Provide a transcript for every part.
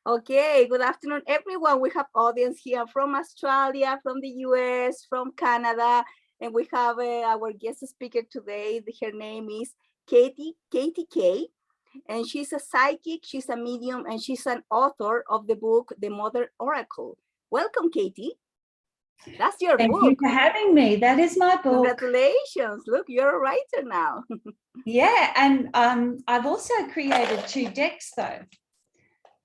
Okay, good afternoon, everyone. We have audience here from Australia, from the US, from Canada, and we have our guest speaker today. Her name is Katy-K, and she's a psychic, she's a medium, and she's an author of the book, The Mother Oracle. Welcome, Katy. That's your Thank book. you for having me. That is my book. Congratulations. Look, you're a writer now. Yeah, and I've also created 2 decks, though,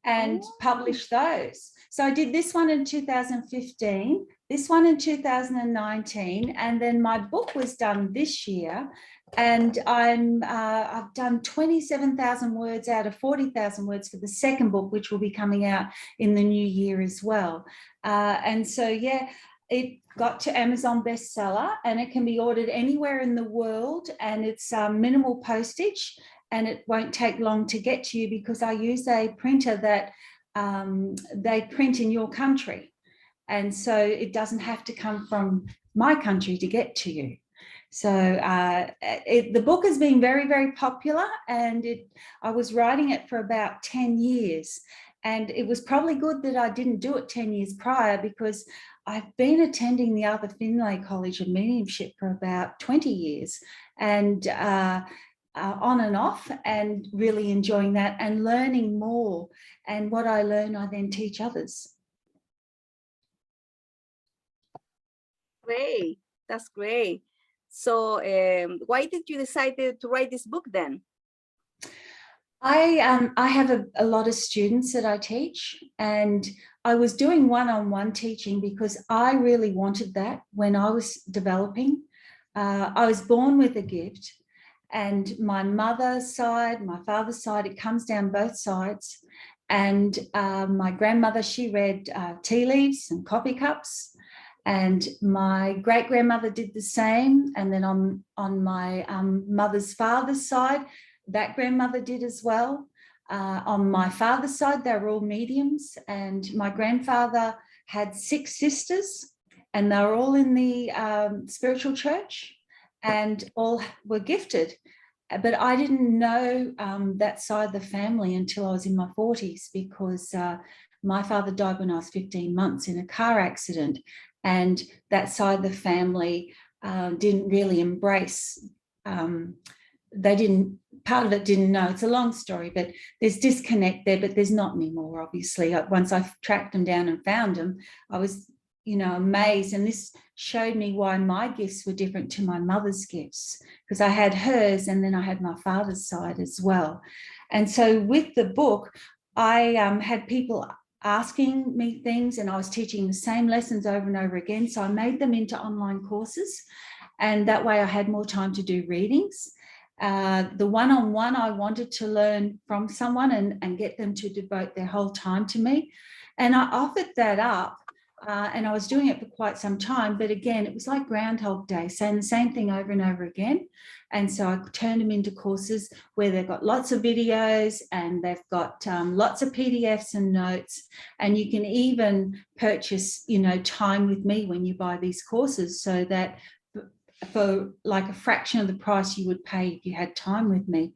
and published those. So I did this one in 2015, this one in 2019, and then my book was done this year. And I've done 27,000 words out of 40,000 words for the second book, which will be coming out in the new year as well. And so, yeah, it got to Amazon bestseller, and it can be ordered anywhere in the world, and it's minimal postage, and it won't take long to get to you because I use a printer that they print in your country. And so it doesn't have to come from my country to get to you. So the book has been very, very popular, and I was writing it for about 10 years. And it was probably good that I didn't do it 10 years prior, because I've been attending the Arthur Findlay College of Mediumship for about 20 years, and on and off, and really enjoying that and learning more. And what I learn, I then teach others. Great, that's great. So why did you decide to write this book then? I have a lot of students that I teach, and I was doing one-on-one teaching because I really wanted that when I was developing. I was born with a gift, and my mother's side, my father's side, it comes down both sides. And my grandmother, she read tea leaves and coffee cups, and my great-grandmother did the same. And then on my mother's father's side, that grandmother did as well. On my father's side, they were all mediums, and my grandfather had 6 sisters, and they were all in the spiritual church, and all were gifted. But I didn't know that side of the family until I was in my 40s, because my father died when I was 15 months in a car accident, and that side of the family didn't really embrace. Part of it didn't know. It's a long story, but there's disconnect there, but there's not anymore, obviously. Once I tracked them down and found them, I was, amazed. And this showed me why my gifts were different to my mother's gifts, because I had hers, and then I had my father's side as well. And so with the book, I had people asking me things, and I was teaching the same lessons over and over again. So I made them into online courses, and that way I had more time to do readings. The one-on-one, I wanted to learn from someone and get them to devote their whole time to me. And I offered that up, and I was doing it for quite some time. But again, it was like Groundhog Day, saying the same thing over and over again. And so I turned them into courses where they've got lots of videos, and they've got lots of PDFs and notes. And you can even purchase, time with me when you buy these courses, so that for like a fraction of the price you would pay if you had time with me.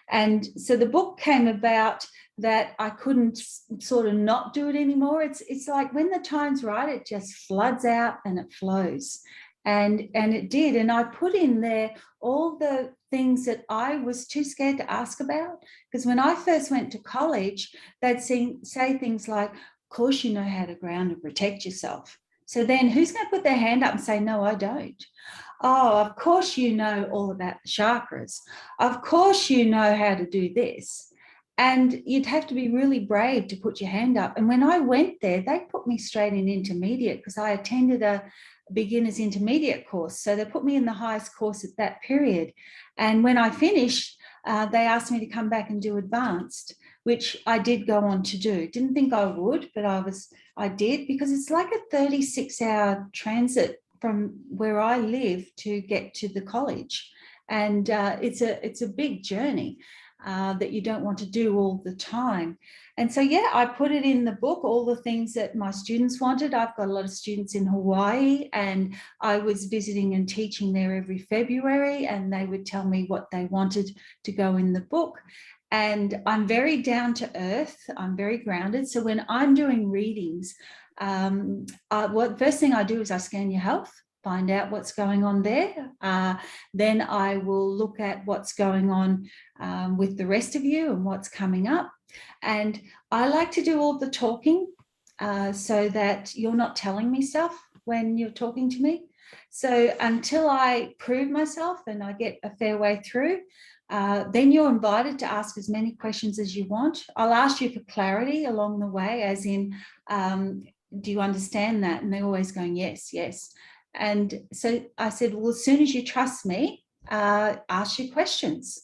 And so the book came about that I couldn't sort of not do it anymore. It's like when the time's right, it just floods out and it flows. And it did. And I put in there all the things that I was too scared to ask about. Because when I first went to college, they'd say things like, of course you know how to ground and protect yourself. So then who's going to put their hand up and say, no, I don't? Oh, of course you know all about the chakras. Of course you know how to do this. And you'd have to be really brave to put your hand up. And when I went there, they put me straight in intermediate, because I attended a beginner's intermediate course. So they put me in the highest course at that period. And when I finished, they asked me to come back and do advanced, which I did go on to do. Didn't think I would, but I did, because it's like a 36-hour transit from where I live to get to the college. And it's a big journey that you don't want to do all the time. And so, yeah, I put it in the book, all the things that my students wanted. I've got a lot of students in Hawaii, and I was visiting and teaching there every February, and they would tell me what they wanted to go in the book. And I'm very down to earth. I'm very grounded. So when I'm doing readings, first thing I do is I scan your health, find out what's going on there. Then I will look at what's going on with the rest of you and what's coming up. And I like to do all the talking so that you're not telling me stuff when you're talking to me. So until I prove myself and I get a fair way through, then you're invited to ask as many questions as you want. I'll ask you for clarity along the way, as in, do you understand that? And they're always going, yes, yes. And so I said, well, as soon as you trust me, ask your questions.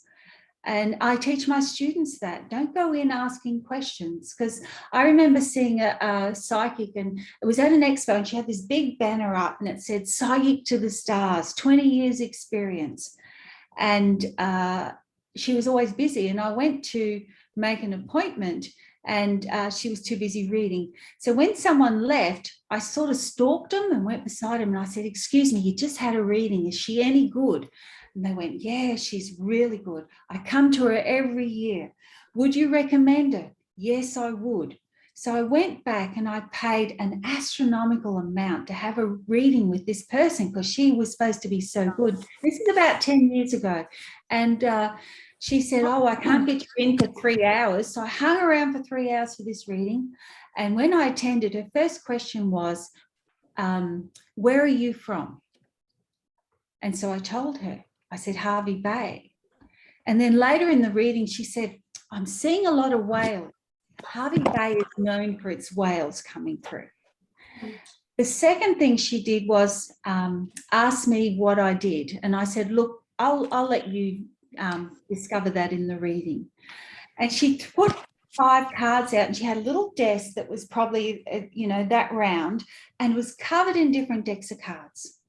And I teach my students that. Don't go in asking questions, because I remember seeing a psychic, and it was at an expo, and she had this big banner up and it said, Psychic to the Stars, 20 years experience. And she was always busy. And I went to make an appointment and she was too busy reading. So when someone left, I sort of stalked them and went beside him and I said, excuse me, you just had a reading. Is she any good? And they went, yeah, she's really good. I come to her every year. Would you recommend her? Yes, I would. So I went back and I paid an astronomical amount to have a reading with this person because she was supposed to be so good. This is about 10 years ago. And she said, oh, I can't get you in for 3 hours. So I hung around for 3 hours for this reading. And when I attended, her first question was, where are you from? And so I told her, I said, Hervey Bay. And then later in the reading, she said, I'm seeing a lot of whales. Hervey Bay is known for its whales coming through. The second thing she did was ask me what I did. And I said, look, I'll let you discover that in the reading. And she put 5 cards out and she had a little desk that was probably, that round and was covered in different decks of cards.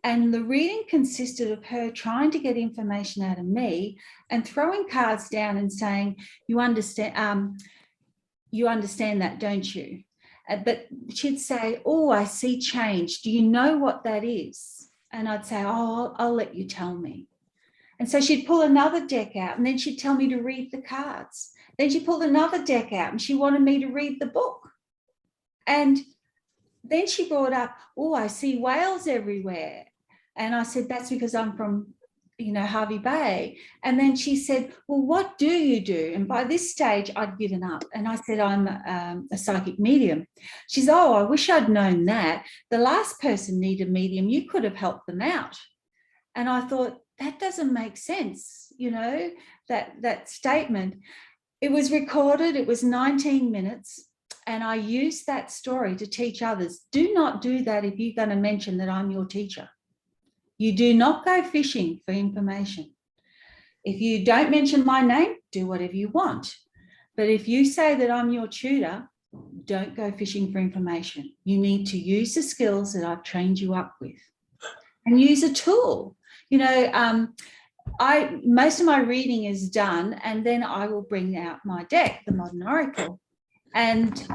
And the reading consisted of her trying to get information out of me and throwing cards down and saying, you understand that, don't you? But she'd say, oh, I see change. Do you know what that is? And I'd say, oh, I'll let you tell me. And so she'd pull another deck out and then she'd tell me to read the cards. Then she pulled another deck out and she wanted me to read the book. And then she brought up, oh, I see whales everywhere. And I said, that's because I'm from, Hervey Bay. And then she said, well, what do you do? And by this stage, I'd given up. And I said, I'm a psychic medium. She said, oh, I wish I'd known that. The last person needed a medium. You could have helped them out. And I thought, that doesn't make sense, that statement. It was recorded. It was 19 minutes. And I used that story to teach others. Do not do that if you're going to mention that I'm your teacher. You do not go fishing for information. If you don't mention my name, do whatever you want. But if you say that I'm your tutor, don't go fishing for information. You need to use the skills that I've trained you up with and use a tool. Most of my reading is done and then I will bring out my deck, the Modern Oracle. And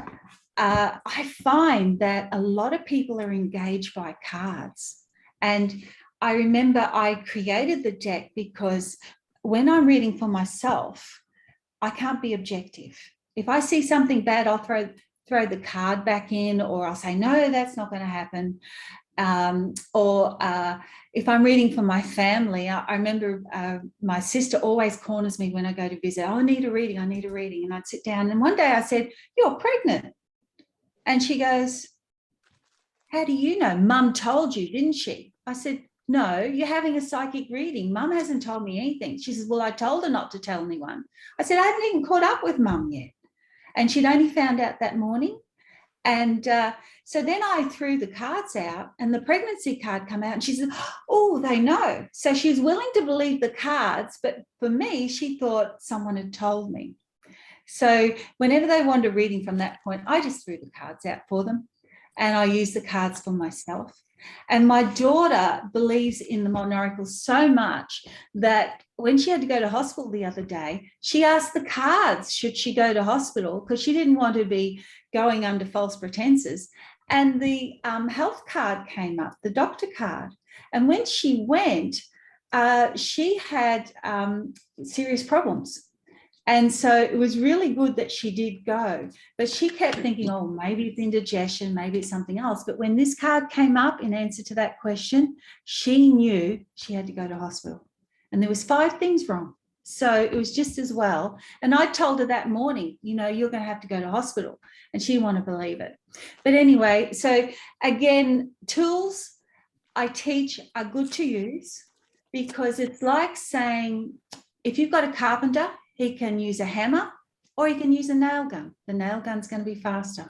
I find that a lot of people are engaged by cards. And I remember I created the deck because when I'm reading for myself, I can't be objective. If I see something bad, I'll throw the card back in, or I'll say, no, that's not going to happen. If I'm reading for my family, I remember my sister always corners me when I go to visit. Oh, I need a reading. And I'd sit down. And one day I said, you're pregnant. And she goes, how do you know? Mum told you, didn't she? I said, no, you're having a psychic reading. Mum hasn't told me anything. She says, well, I told her not to tell anyone. I said, I haven't even caught up with Mum yet. And she'd only found out that morning. And so then I threw the cards out and the pregnancy card came out and she said, oh, they know. So she was willing to believe the cards, but for me, she thought someone had told me. So whenever they wanted a reading from that point, I just threw the cards out for them and I used the cards for myself. And my daughter believes in the Modern Oracle so much that when she had to go to hospital the other day, she asked the cards, should she go to hospital? Because she didn't want to be going under false pretenses. And the health card came up, the doctor card. And when she went, she had serious problems. And so it was really good that she did go. But she kept thinking, oh, maybe it's indigestion, maybe it's something else. But when this card came up in answer to that question, she knew she had to go to hospital. And there was 5 things wrong. So it was just as well. And I told her that morning, you know, you're going to have to go to hospital. And she didn't want to believe it. But anyway, so again, tools I teach are good to use, because it's like saying, if you've got a carpenter, he can use a hammer or he can use a nail gun. The nail gun's going to be faster.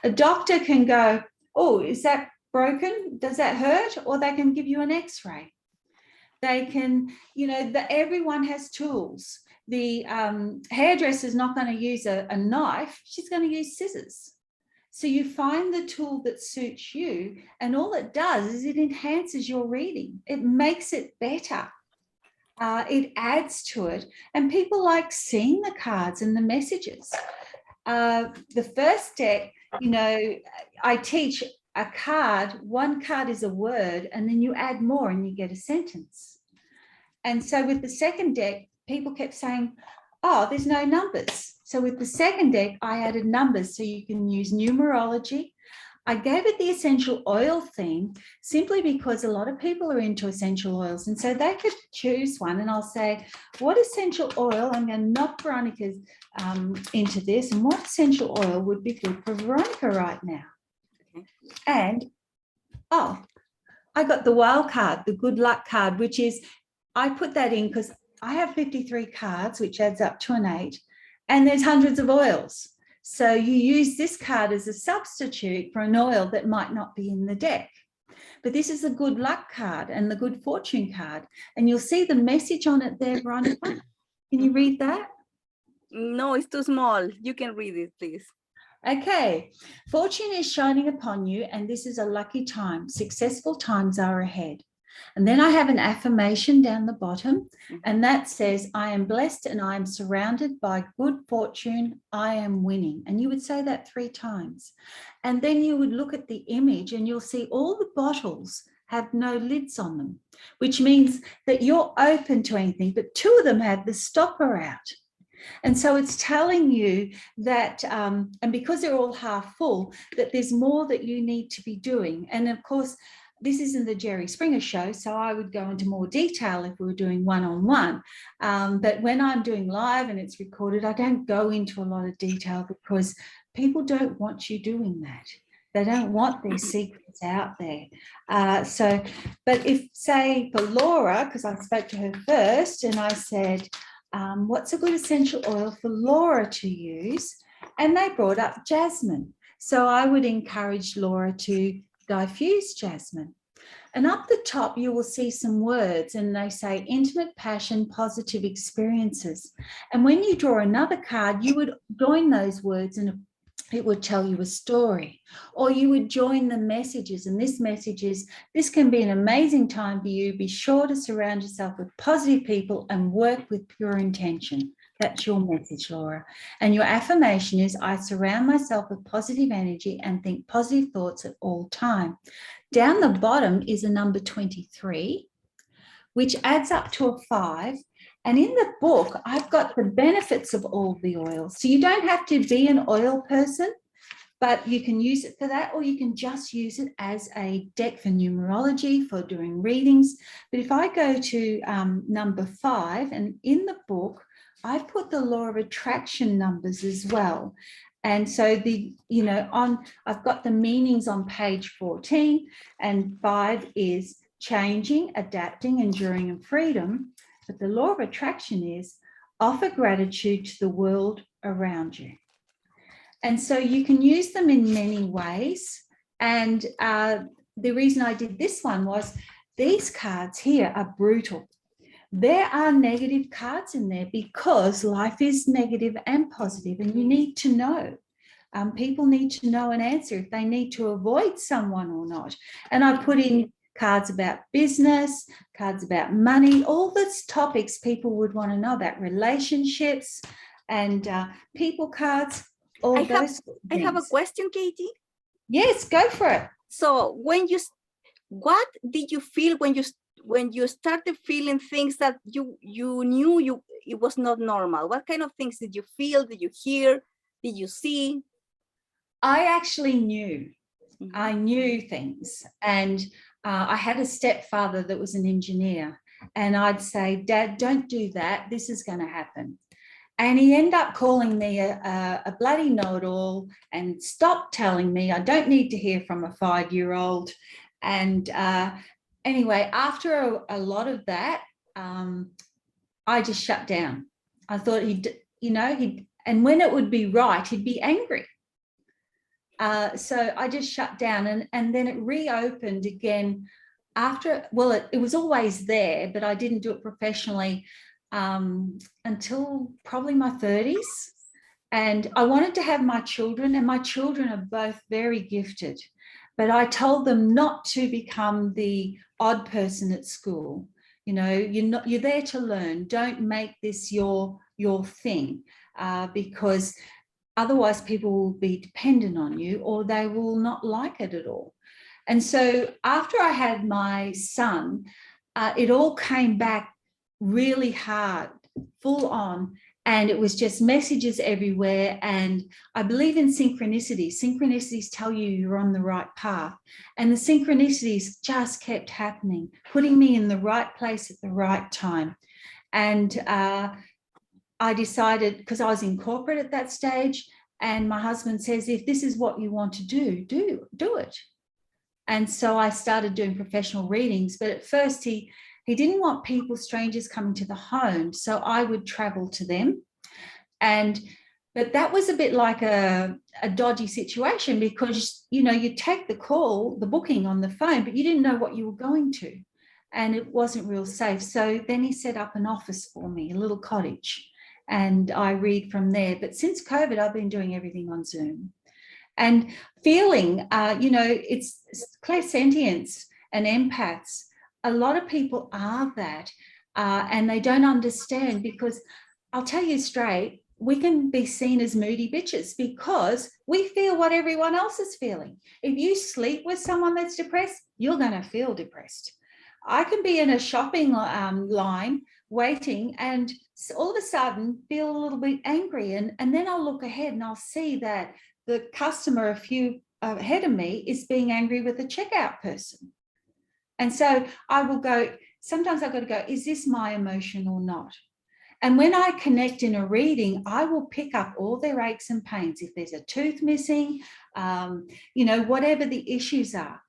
A doctor can go, oh, is that broken? Does that hurt? Or they can give you an x-ray. They can, you know, everyone has tools. The hairdresser's not going to use a knife. She's going to use scissors. So you find the tool that suits you, and all it does is it enhances your reading. It makes it better. It adds to it, and people like seeing the cards and the messages. The first deck, you know, I teach a card. One card is a word, and then you add more and you get a sentence. And so with the second deck, people kept saying, oh, there's no numbers. So with the second deck, I added numbers so you can use numerology. I gave it the essential oil theme simply because a lot of people are into essential oils. And so they could choose one, and I'll say, what essential oil? I'm going to knock Veronica's into this. And what essential oil would be good for Veronica right now? And, oh, I got the wild card, the good luck card, which is, I put that in because I have 53 cards, which adds up to an 8, and there's hundreds of oils. So you use this card as a substitute for an oil that might not be in the deck. But this is a good luck card and the good fortune card. And you'll see the message on it there, Veronica. Can you read that? No, it's too small. You can read it, please. Okay. Fortune is shining upon you, and this is a lucky time. Successful times are ahead. And then I have an affirmation down the bottom, and that says, I am blessed and I am surrounded by good fortune. I am winning. And you would say that 3 times. And then you would look at the image and you'll see all the bottles have no lids on them, which means that you're open to anything, but 2 of them have the stopper out. And so it's telling you that, and because they're all half full, that there's more that you need to be doing. And of course, this isn't the Jerry Springer show, so I would go into more detail if we were doing one-on-one. But when I'm doing live and it's recorded, I don't go into a lot of detail because people don't want you doing that. They don't want their secrets out there. But if, say, for Laura, because I spoke to her first and I said, what's a good essential oil for Laura to use? And they brought up jasmine. So I would encourage Laura to diffuse jasmine. And up the top, you will see some words, and they say intimate passion, positive experiences. And when you draw another card, you would join those words and it would tell you a story, or you would join the messages. And this message is, this can be an amazing time for you. Be sure to surround yourself with positive people and work with pure intention. That's your message, Laura. And your affirmation is, I surround myself with positive energy and think positive thoughts at all time. Down the bottom is a number 23, which adds up to a 5. And in the book, I've got the benefits of all the oils. So you don't have to be an oil person, but you can use it for that, or you can just use it as a deck for numerology, for doing readings. But if I go to number 5, and in the book, I've put the law of attraction numbers as well. And so I've got the meanings on page 14, and 5 is changing, adapting, enduring, and freedom. But the law of attraction is offer gratitude to the world around you. And so you can use them in many ways. And the reason I did this one was these cards here are brutal. There are negative cards in there because life is negative and positive, and you need to know. People need to know an answer if they need to avoid someone or not. And I put in cards about business, cards about money, all those topics people would want to know about, relationships and people cards, all those things. I have a question, Katie. Yes, go for it. So what did you feel when when you started feeling things that you knew it was not normal? What kind of things did you feel? Did you hear? Did you see? I actually knew. I knew things. And I had a stepfather that was an engineer. And I'd say, Dad, don't do that. This is going to happen. And he ended up calling me a bloody know-it-all and stopped telling me I don't need to hear from a 5-year-old. And anyway, after a lot of that, I just shut down. I thought and when it would be right, he'd be angry. So I just shut down, and then it reopened again after, well, it was always there, but I didn't do it professionally until probably my 30s. And I wanted to have my children, and my children are both very gifted, but I told them not to become the odd person at school. You're there to learn. Don't make this your thing, because otherwise people will be dependent on you, or they will not like it at all. And so after I had my son, it all came back really hard, full on, and it was just messages everywhere. And I believe in synchronicities. Synchronicities tell you you're on the right path. And the synchronicities just kept happening, putting me in the right place at the right time. And I decided, because I was in corporate at that stage, and my husband says, if this is what you want to do it. And so I started doing professional readings. But at first he didn't want strangers coming to the home. So I would travel to them. But that was a bit like a dodgy situation, because, you take the call, the booking on the phone, but you didn't know what you were going to. And it wasn't real safe. So then he set up an office for me, a little cottage, and I read from there. But since COVID, I've been doing everything on Zoom. And feeling, it's clairsentience and empaths. A lot of people are that, and they don't understand, because I'll tell you straight, we can be seen as moody bitches because we feel what everyone else is feeling. If you sleep with someone that's depressed, you're going to feel depressed. I can be in a shopping line waiting and all of a sudden feel a little bit angry. And then I'll look ahead and I'll see that the customer a few ahead of me is being angry with the checkout person. And so I will go, sometimes I've got to go, is this my emotion or not? And when I connect in a reading, I will pick up all their aches and pains. If there's a tooth missing, whatever the issues are.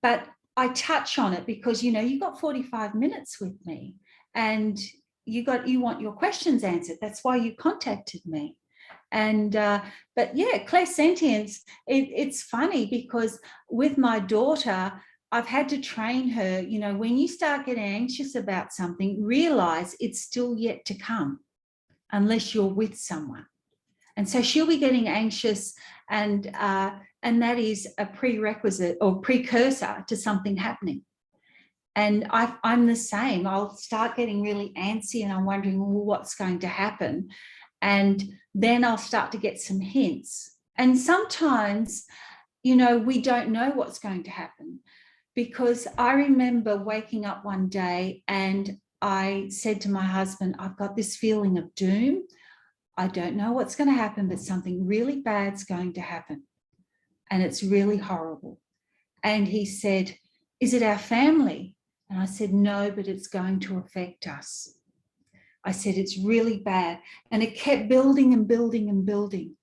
But I touch on it because, you've got 45 minutes with me and you want your questions answered. That's why you contacted me. And, but yeah, clairsentience, it's funny because with my daughter, I've had to train her, when you start getting anxious about something, realize it's still yet to come unless you're with someone. And so she'll be getting anxious, and that is a prerequisite or precursor to something happening. And I'm the same. I'll start getting really antsy and I'm wondering, well, what's going to happen? And then I'll start to get some hints. And sometimes, we don't know what's going to happen, because I remember waking up one day and I said to my husband, I've got this feeling of doom. I don't know what's going to happen, but something really bad's going to happen. And it's really horrible. And he said, is it our family? And I said, no, but it's going to affect us. I said, it's really bad. And it kept building and building and building.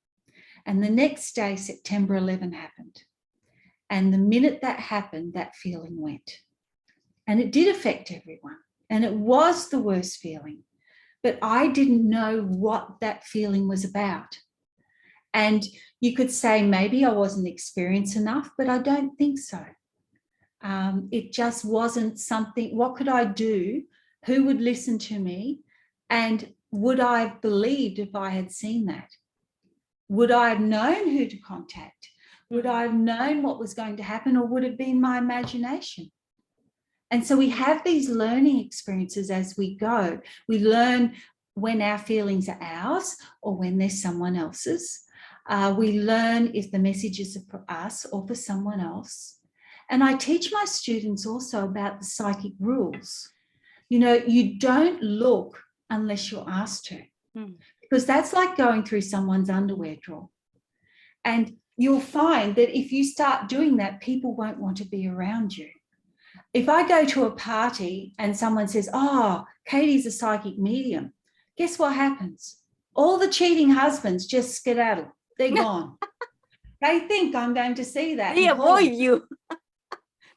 And the next day, September 11 happened. And the minute that happened, that feeling went. And it did affect everyone. And it was the worst feeling. But I didn't know what that feeling was about. And you could say maybe I wasn't experienced enough, but I don't think so. It just wasn't something. What could I do? Who would listen to me? And would I have believed if I had seen that? Would I have known who to contact? Would I have known what was going to happen, or would it have been my imagination? And so we have these learning experiences as we go. We learn when our feelings are ours or when they're someone else's. We learn if the message is for us or for someone else. And I teach my students also about the psychic rules. You know, you don't look unless you're asked to, because that's like going through someone's underwear drawer. And you'll find that if you start doing that, people won't want to be around you. If I go to a party and someone says, oh, Katie's a psychic medium, guess what happens? All the cheating husbands just skedaddle. They're gone. They think I'm going to see that. They avoid you.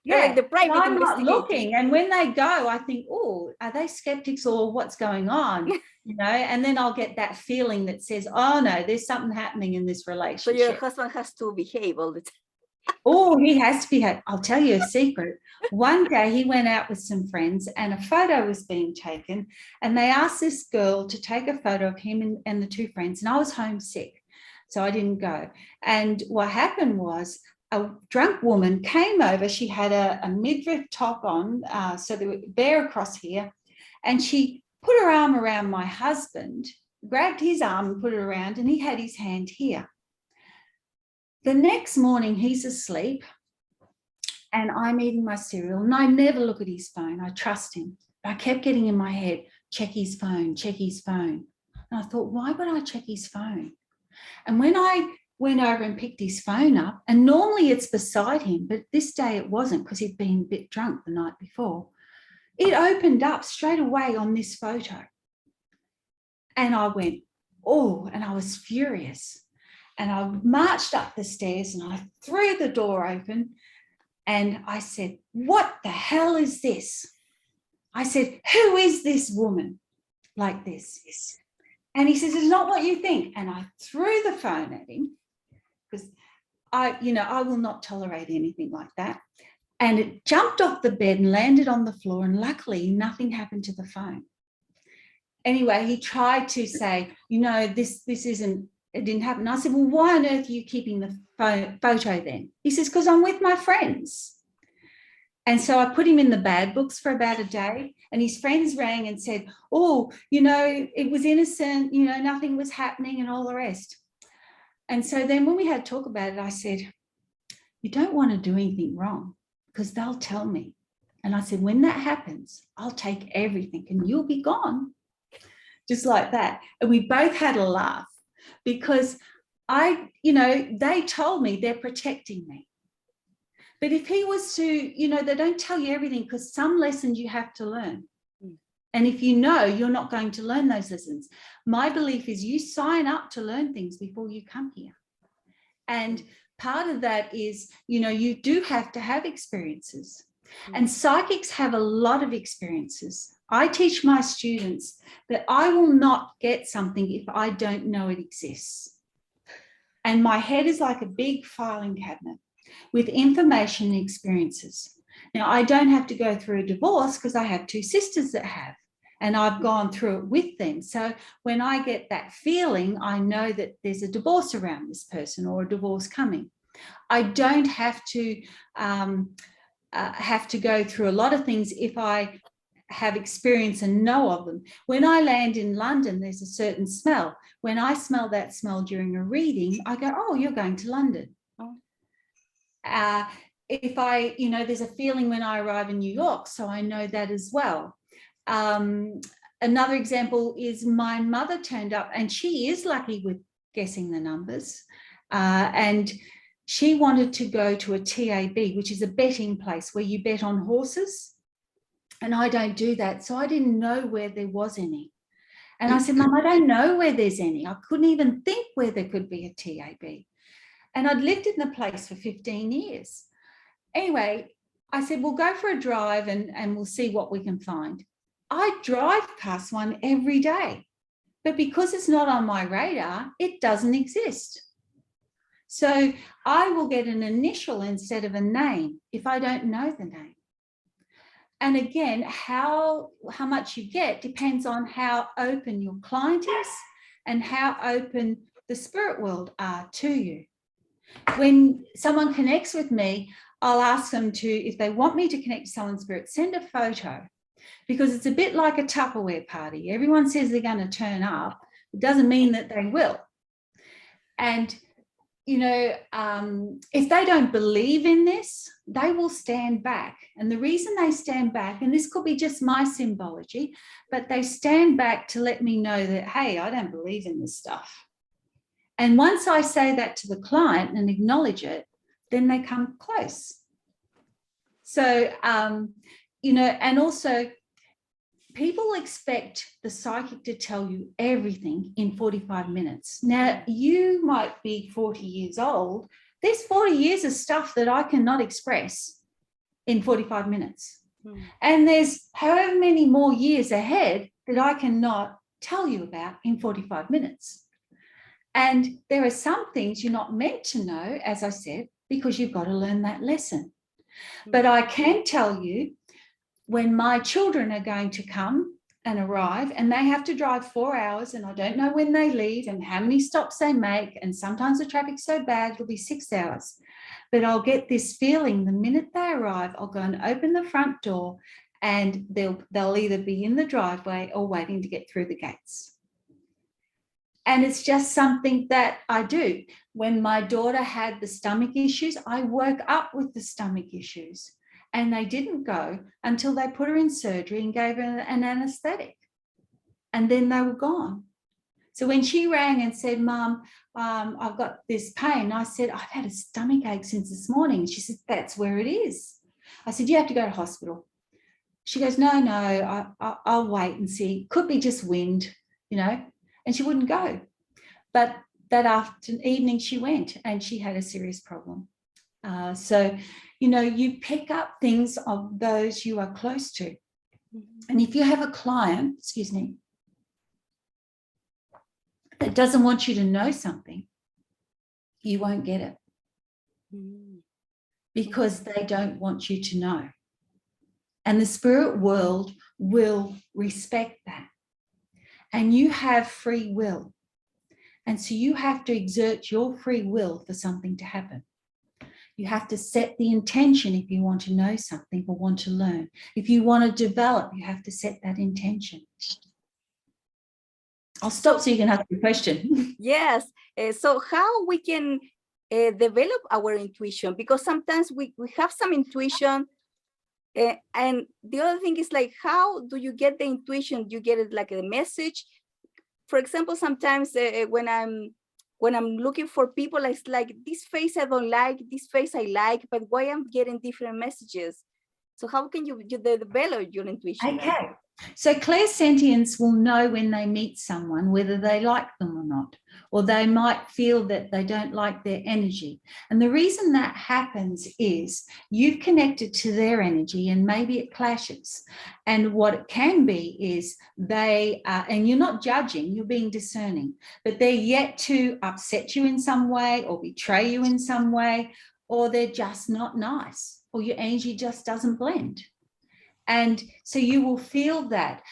Yeah, like the private I'm not investigator. looking. And when they go, I think, oh, are they skeptics or what's going on? You know, and then I'll get that feeling that says, oh, no, there's something happening in this relationship. So your husband has to behave all the time. Oh, he has to behave. I'll tell you a secret. One day he went out with some friends and a photo was being taken, and they asked this girl to take a photo of him and the two friends, and I was homesick, so I didn't go. And what happened was a drunk woman came over. She had a midriff top on, so they were bare across here, and she put her arm around my husband, grabbed his arm and put it around, and he had his hand here. The next morning, he's asleep and I'm eating my cereal, and I never look at his phone. I trust him. But I kept getting in my head, check his phone, check his phone. And I thought, why would I check his phone? And when I went over and picked his phone up, and normally it's beside him, but this day it wasn't because he'd been a bit drunk the night before, it opened up straight away on this photo. And I went, oh, and I was furious. And I marched up the stairs and I threw the door open and I said, what the hell is this? I said, who is this woman like this? And he says, it's not what you think. And I threw the phone at him because I will not tolerate anything like that. And it jumped off the bed and landed on the floor. And luckily, nothing happened to the phone. Anyway, he tried to say, this isn't, it didn't happen. I said, well, why on earth are you keeping the photo then? He says, because I'm with my friends. And so I put him in the bad books for about a day, and his friends rang and said, oh, it was innocent, nothing was happening and all the rest. And so then when we had to talk about it, I said, you don't want to do anything wrong because they'll tell me. And I said, when that happens, I'll take everything and you'll be gone. Just like that. And we both had a laugh. Because they told me they're protecting me. But if he was to, they don't tell you everything because some lessons you have to learn. And if you're not going to learn those lessons. My belief is you sign up to learn things before you come here. And part of that is, you do have to have experiences. And psychics have a lot of experiences. I teach my students that I will not get something if I don't know it exists. And my head is like a big filing cabinet with information and experiences. Now, I don't have to go through a divorce because I have two sisters that have, and I've gone through it with them. So when I get that feeling, I know that there's a divorce around this person or a divorce coming. I don't have to go through a lot of things if I have experience and know of them. When I land in London, there's a certain smell. When I smell that smell during a reading, I go, oh, you're going to London. If there's a feeling when I arrive in New York, so I know that as well. Another example is my mother turned up, and she is lucky with guessing the numbers. And she wanted to go to a TAB, which is a betting place where you bet on horses. And I don't do that. So I didn't know where there was any. And I said, Mum, I don't know where there's any. I couldn't even think where there could be a TAB. And I'd lived in the place for 15 years. Anyway, I said, we'll go for a drive and we'll see what we can find. I drive past one every day. But because it's not on my radar, it doesn't exist. So I will get an initial instead of a name if I don't know the name. And again, how much you get depends on how open your client is and how open the spirit world are to you. When someone connects with me, I'll ask them to, if they want me to connect to someone's spirit, send a photo, because it's a bit like a Tupperware party. Everyone says they're going to turn up. It doesn't mean that they will. And if they don't believe in this, they will stand back. And the reason they stand back, and this could be just my symbology, but they stand back to let me know that, hey, I don't believe in this stuff. And once I say that to the client and acknowledge it, then they come close. So, and also people expect the psychic to tell you everything in 45 minutes. Now, you might be 40 years old. There's 40 years of stuff that I cannot express in 45 minutes. And there's however many more years ahead that I cannot tell you about in 45 minutes. And there are some things you're not meant to know, as I said, because you've got to learn that lesson. But I can tell you when my children are going to come and arrive, and they have to drive 4 hours, and I don't know when they leave and how many stops they make, and sometimes the traffic's so bad it'll be 6 hours. But I'll get this feeling the minute they arrive. I'll go and open the front door, and they'll either be in the driveway or waiting to get through the gates. And it's just something that I do. When my daughter had the stomach issues, I woke up with the stomach issues. And they didn't go until they put her in surgery and gave her an anaesthetic. And then they were gone. So when she rang and said, Mum, I've got this pain, I said, I've had a stomach ache since this morning. She said, that's where it is. I said, you have to go to hospital. She goes, no, I'll wait and see. Could be just wind, and she wouldn't go. But that evening she went, and she had a serious problem. So, you pick up things of those you are close to. And if you have a client, that doesn't want you to know something, you won't get it. Because they don't want you to know. And the spirit world will respect that. And you have free will. And so you have to exert your free will for something to happen. You have to set the intention if you want to know something or want to learn. If you want to develop, you have to set that intention. I'll stop so you can ask your question. Yes. So how we can develop our intuition? Because sometimes we have some intuition. And the other thing is like, how do you get the intuition? Do you get it like a message? For example, sometimes when I'm looking for people, it's like, this face I don't like, this face I like, but why I'm getting different messages? So how can you develop your intuition? Okay. So clairsentients will know when they meet someone whether they like them or not, or they might feel that they don't like their energy. And the reason that happens is you've connected to their energy and maybe it clashes. And what it can be is they are, and you're not judging, you're being discerning, but they're yet to upset you in some way or betray you in some way, or they're just not nice, or your energy just doesn't blend. And so you will feel that.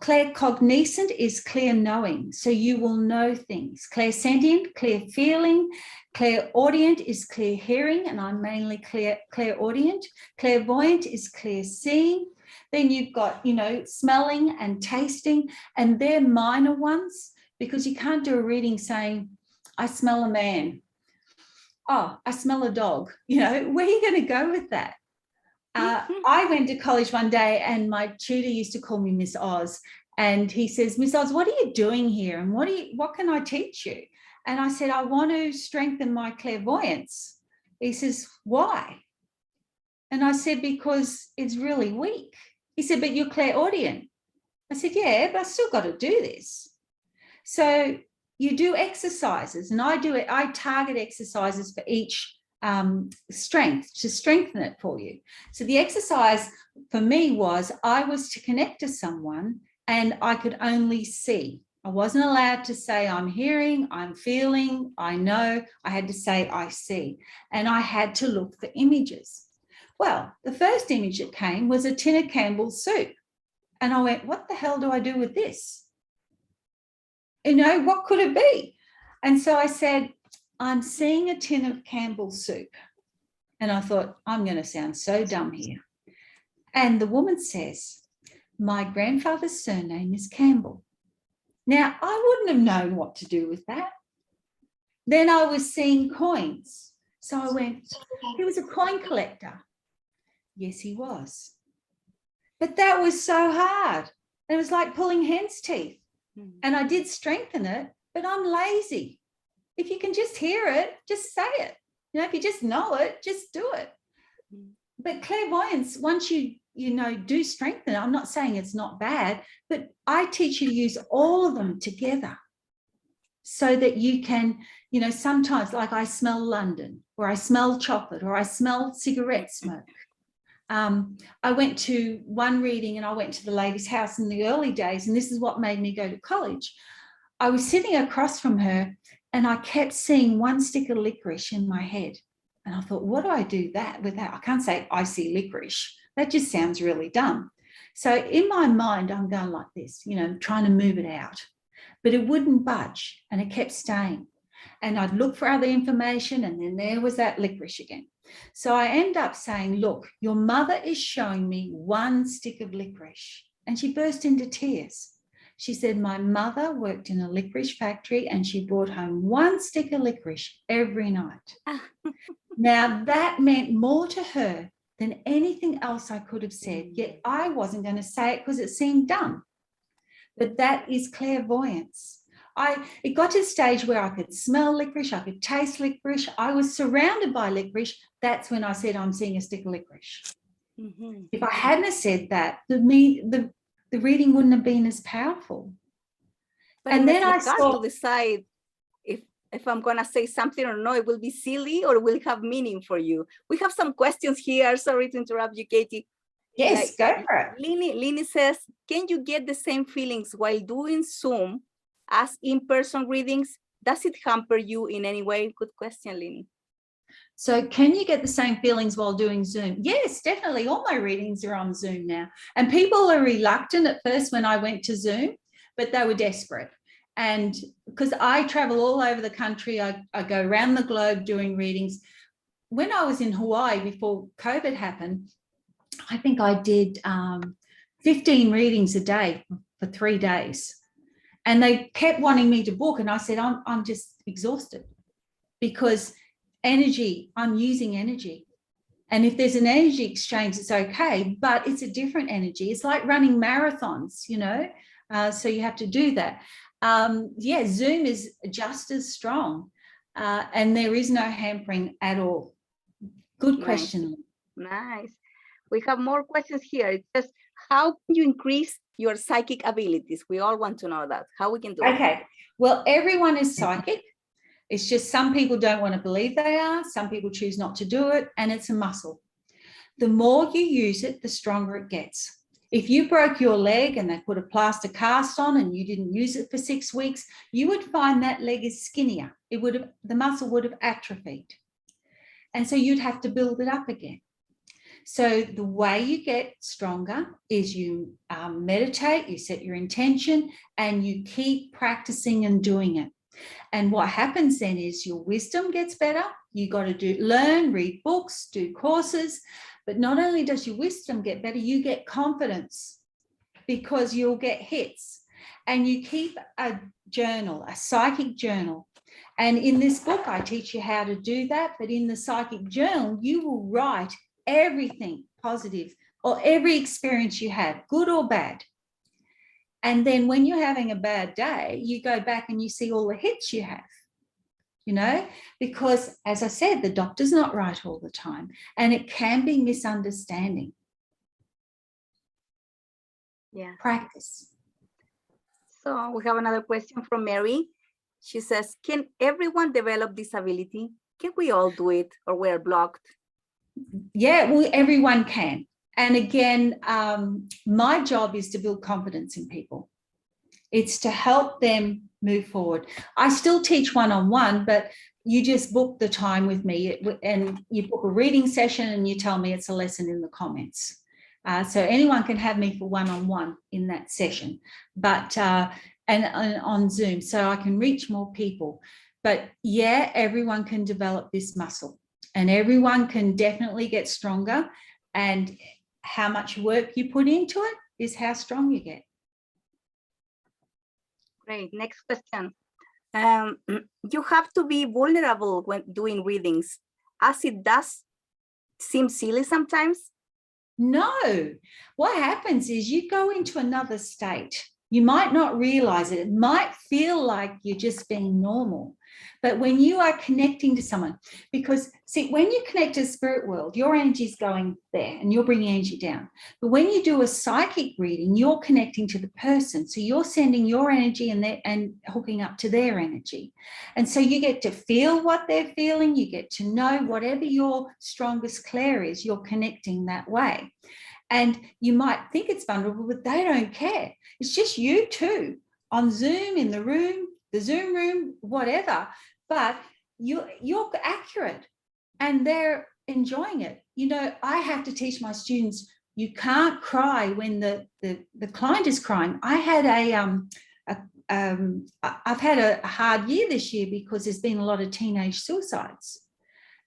Claircognizant is clear knowing. So you will know things. Clairsentient, clear feeling. Clairaudient is clear hearing, and I'm mainly clairaudient. Clairvoyant is clear seeing. Then you've got, smelling and tasting, and they're minor ones because you can't do a reading saying, I smell a man. Oh, I smell a dog. Where are you going to go with that? I went to college one day and my tutor used to call me Miss Oz, and he says, Miss Oz, what are you doing here? And what can I teach you? And I said, I want to strengthen my clairvoyance. He says, why? And I said, because it's really weak. He said, but you're clairaudient. I said, yeah, but I still got to do this. So you do exercises, and I target exercises for each strength to strengthen it for you. So the exercise for me was I was to connect to someone and I could only see. I wasn't allowed to say I'm hearing, I'm feeling, I know. I had to say I see, and I had to look for images. Well, the first image that came was a tin of Campbell's soup, and I went, what the hell do I do with this? What could it be? And so I said, I'm seeing a tin of Campbell's soup. And I thought, I'm going to sound so dumb here. And the woman says, my grandfather's surname is Campbell. Now, I wouldn't have known what to do with that. Then I was seeing coins. So I went, he was a coin collector. Yes, he was. But that was so hard. It was like pulling hen's teeth. And I did strengthen it, but I'm lazy. If you can just hear it, just say it. You know, if you just know it, just do it. But clairvoyance, once you do strengthen it, I'm not saying it's not bad, but I teach you to use all of them together so that you can, sometimes like I smell London, or I smell chocolate, or I smell cigarette smoke. I went to one reading and I went to the lady's house in the early days, and this is what made me go to college. I was sitting across from her and I kept seeing one stick of licorice in my head. And I thought, what do I do with that? I can't say I see licorice. That just sounds really dumb. So in my mind, I'm going like this, trying to move it out. But it wouldn't budge and it kept staying. And I'd look for other information, and then there was that licorice again. So I end up saying, look, your mother is showing me one stick of licorice. And she burst into tears. She said, my mother worked in a licorice factory and she brought home one stick of licorice every night. Now, that meant more to her than anything else I could have said, yet I wasn't going to say it because it seemed dumb. But that is clairvoyance. It got to a stage where I could smell licorice, I could taste licorice, I was surrounded by licorice. That's when I said, I'm seeing a stick of licorice. If I hadn't said that, the reading wouldn't have been as powerful. But and then I saw to decide if I'm going to say something or no, it will be silly or will have meaning for you. We have some questions here. Sorry to interrupt you, Katie. Yes, go for it. Lini says, can you get the same feelings while doing Zoom as in-person readings? Does it hamper you in any way? Good question, Lini. So can you get the same feelings while doing Zoom? Yes, definitely. All my readings are on Zoom now. And people are reluctant at first when I went to Zoom, but they were desperate. And because I travel all over the country, I go around the globe doing readings. When I was in Hawaii before COVID happened, I think I did 15 readings a day for 3 days. And they kept wanting me to book. And I said, I'm just exhausted because energy, I'm using energy. And if there's an energy exchange, it's okay, but it's a different energy. It's like running marathons, so you have to do that. Zoom is just as strong and there is no hampering at all. Good question. Nice. We have more questions here. It says, how can you increase your psychic abilities? We all want to know that. How we can do it. Okay. Well, everyone is psychic. It's just some people don't want to believe they are. Some people choose not to do it. And it's a muscle. The more you use it, the stronger it gets. If you broke your leg and they put a plaster cast on and you didn't use it for 6 weeks, you would find that leg is skinnier. The muscle would have atrophied. And so you'd have to build it up again. So the way you get stronger is you meditate, you set your intention, and you keep practicing and doing it. And what happens then is your wisdom gets better. You got to learn, read books, do courses. But not only does your wisdom get better, you get confidence because you'll get hits. And you keep a journal, a psychic journal. And in this book, I teach you how to do that. But in the psychic journal, you will write everything positive or every experience you have, good or bad. And then when you're having a bad day, you go back and you see all the hits you have, because as I said, the doctor's not right all the time and it can be misunderstanding. Yeah. Practice. So we have another question from Mary. She says, can everyone develop this ability? Can we all do it or we're blocked? Yeah, well, everyone can. And again, my job is to build confidence in people. It's to help them move forward. I still teach one-on-one, but you just book the time with me and you book a reading session and you tell me it's a lesson in the comments. So anyone can have me for one-on-one in that session, but and on Zoom, so I can reach more people. But yeah, everyone can develop this muscle and everyone can definitely get stronger, and how much work you put into it is how strong you get. Great. Next question. You have to be vulnerable when doing readings, as it does seem silly sometimes. No, what happens is you go into another state. You might not realize it. It might feel like you're just being normal. But when you are connecting to someone, because see, when you connect to the spirit world, your energy is going there and you're bringing energy down. But when you do a psychic reading, you're connecting to the person. So you're sending your energy and hooking up to their energy. And so you get to feel what they're feeling. You get to know whatever your strongest clair is, you're connecting that way. And you might think it's vulnerable, but they don't care. It's just you two on Zoom, in the room, the Zoom room, whatever. But you're accurate and they're enjoying it. You know, I have to teach my students, you can't cry when the client is crying. I've had a hard year this year because there's been a lot of teenage suicides.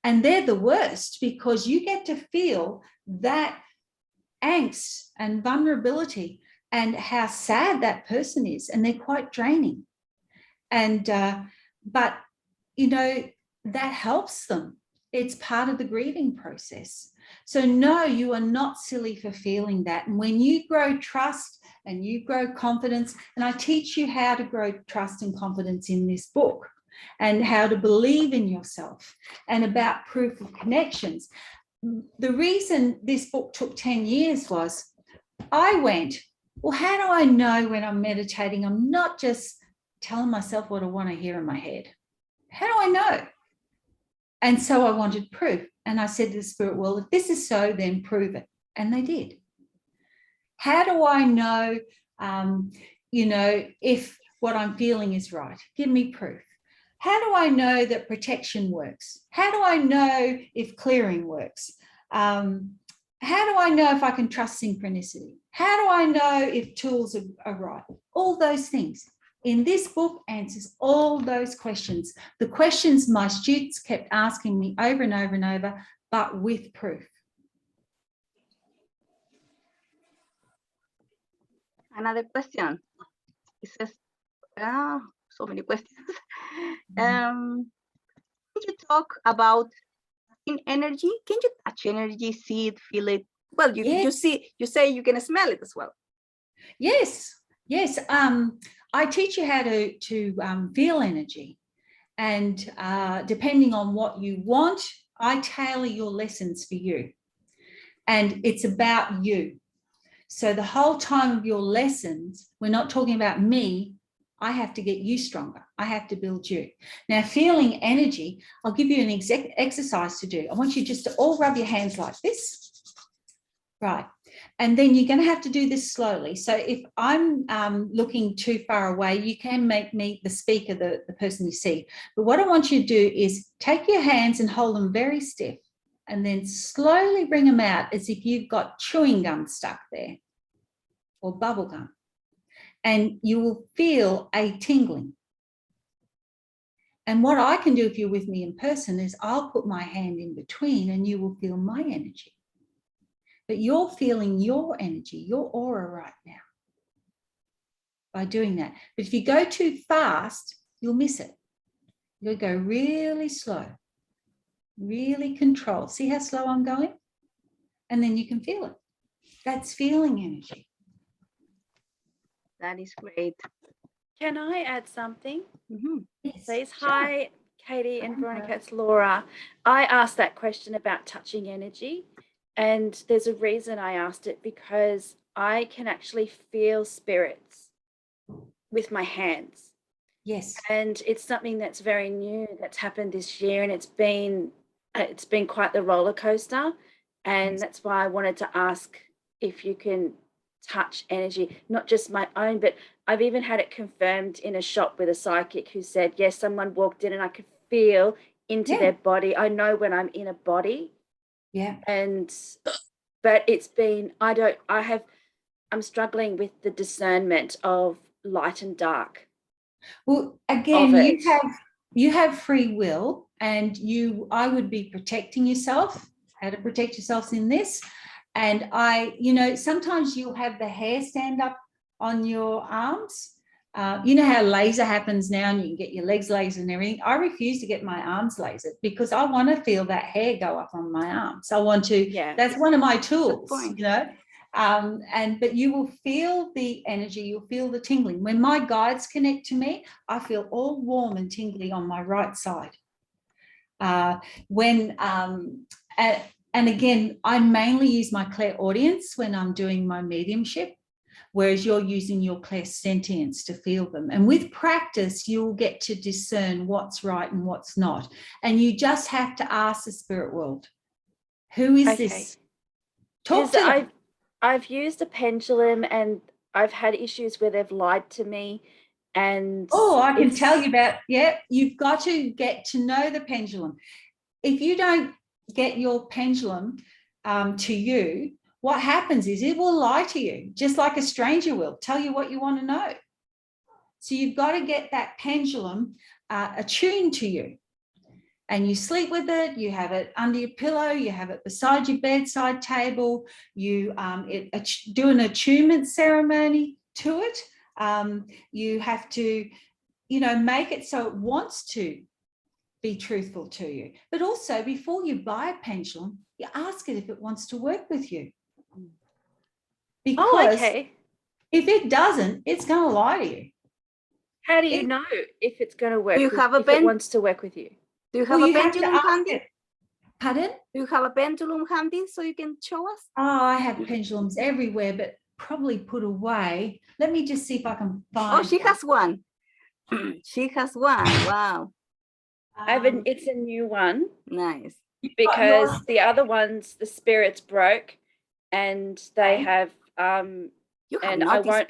And they're the worst because you get to feel that angst and vulnerability and how sad that person is, and they're quite draining. And but you know, that helps them. It's part of the grieving process. So no, you are not silly for feeling that. And when you grow trust and you grow confidence, and I teach you how to grow trust and confidence in this book, and how to believe in yourself, and about proof of connections. The reason this book took 10 years was I went, well, how do I know when I'm meditating I'm not just telling myself what I want to hear in my head? How do I know? And so I wanted proof. And I said to the spirit world, if this is so, then prove it. And they did. How do I know, if what I'm feeling is right? Give me proof. How do I know that protection works? How do I know if clearing works? How do I know if I can trust synchronicity? How do I know if tools are right? All those things. In this book answers all those questions. The questions my students kept asking me over and over and over, but with proof. Another question. It says, so many questions. Can you talk about in energy? Can you touch energy, see it, feel it? Well, you say you can smell it as well. Yes. I teach you how to feel energy, and depending on what you want, I tailor your lessons for you, and it's about you. So the whole time of your lessons, we're not talking about me. I have to get you stronger. I have to build you. Now, feeling energy, I'll give you an exercise to do. I want you just to all rub your hands like this. Right. And then you're going to have to do this slowly. So if I'm looking too far away, you can make me the speaker, the person you see. But what I want you to do is take your hands and hold them very stiff, and then slowly bring them out as if you've got chewing gum stuck there or bubble gum. And you will feel a tingling. And what I can do if you're with me in person is I'll put my hand in between and you will feel my energy. But you're feeling your energy, your aura right now by doing that. But if you go too fast, you'll miss it. You'll go really slow, really control. See how slow I'm going? And then you can feel it. That's feeling energy. That is great. Can I add something? Yes, Please. sure. Hi, Katie and Veronica. It's Laura. I asked that question about touching energy, and there's a reason I asked it, because I can actually feel spirits with my hands. Yes. And it's something that's very new that's happened this year, and it's been quite the roller coaster. And Yes. that's why I wanted to ask if you can touch energy, not just my own, but I've even had it confirmed in a shop with a psychic who said, yes, someone walked in and I could feel into their body. I know when I'm in a body. Yeah. But it's been, I'm struggling with the discernment of light and dark. Well, again, you have free will, and I would be protecting yourself, how to protect yourself in this. And sometimes you'll have the hair stand up on your arms, You know how laser happens now and you can get your legs lasered and everything. I refuse to get my arms lasered because I want to feel that hair go up on my arms. I want to, that's one of my tools, you know. But you will feel the energy, you'll feel the tingling. When my guides connect to me, I feel all warm and tingly on my right side. And again, I mainly use my clairaudience when I'm doing my mediumship, whereas you're using your clairsentience to feel them. And with practice, you'll get to discern what's right and what's not. And you just have to ask the spirit world, who is this? Talk to them. I've used a pendulum and I've had issues where they've lied to me. And I can tell you about, you've got to get to know the pendulum. If you don't get your pendulum to you, what happens is it will lie to you, just like a stranger will, tell you what you want to know. So you've got to get that pendulum attuned to you. And you sleep with it, you have it under your pillow, you have it beside your bedside table, you do an attunement ceremony to it. You have to, make it so it wants to be truthful to you. But also, before you buy a pendulum, you ask it if it wants to work with you. Because if it doesn't, it's going to lie to you. How do you know if it's going to work? Do you have if it wants to work with you? Do you have a pendulum handy? Pardon? Do you have a pendulum handy so you can show us? Oh, I have pendulums everywhere, but probably put away. Let me just see if I can find. Oh, she has one. She has one. Wow. It's a new one. Nice. Because the other ones, the spirits broke, and they have. And I won't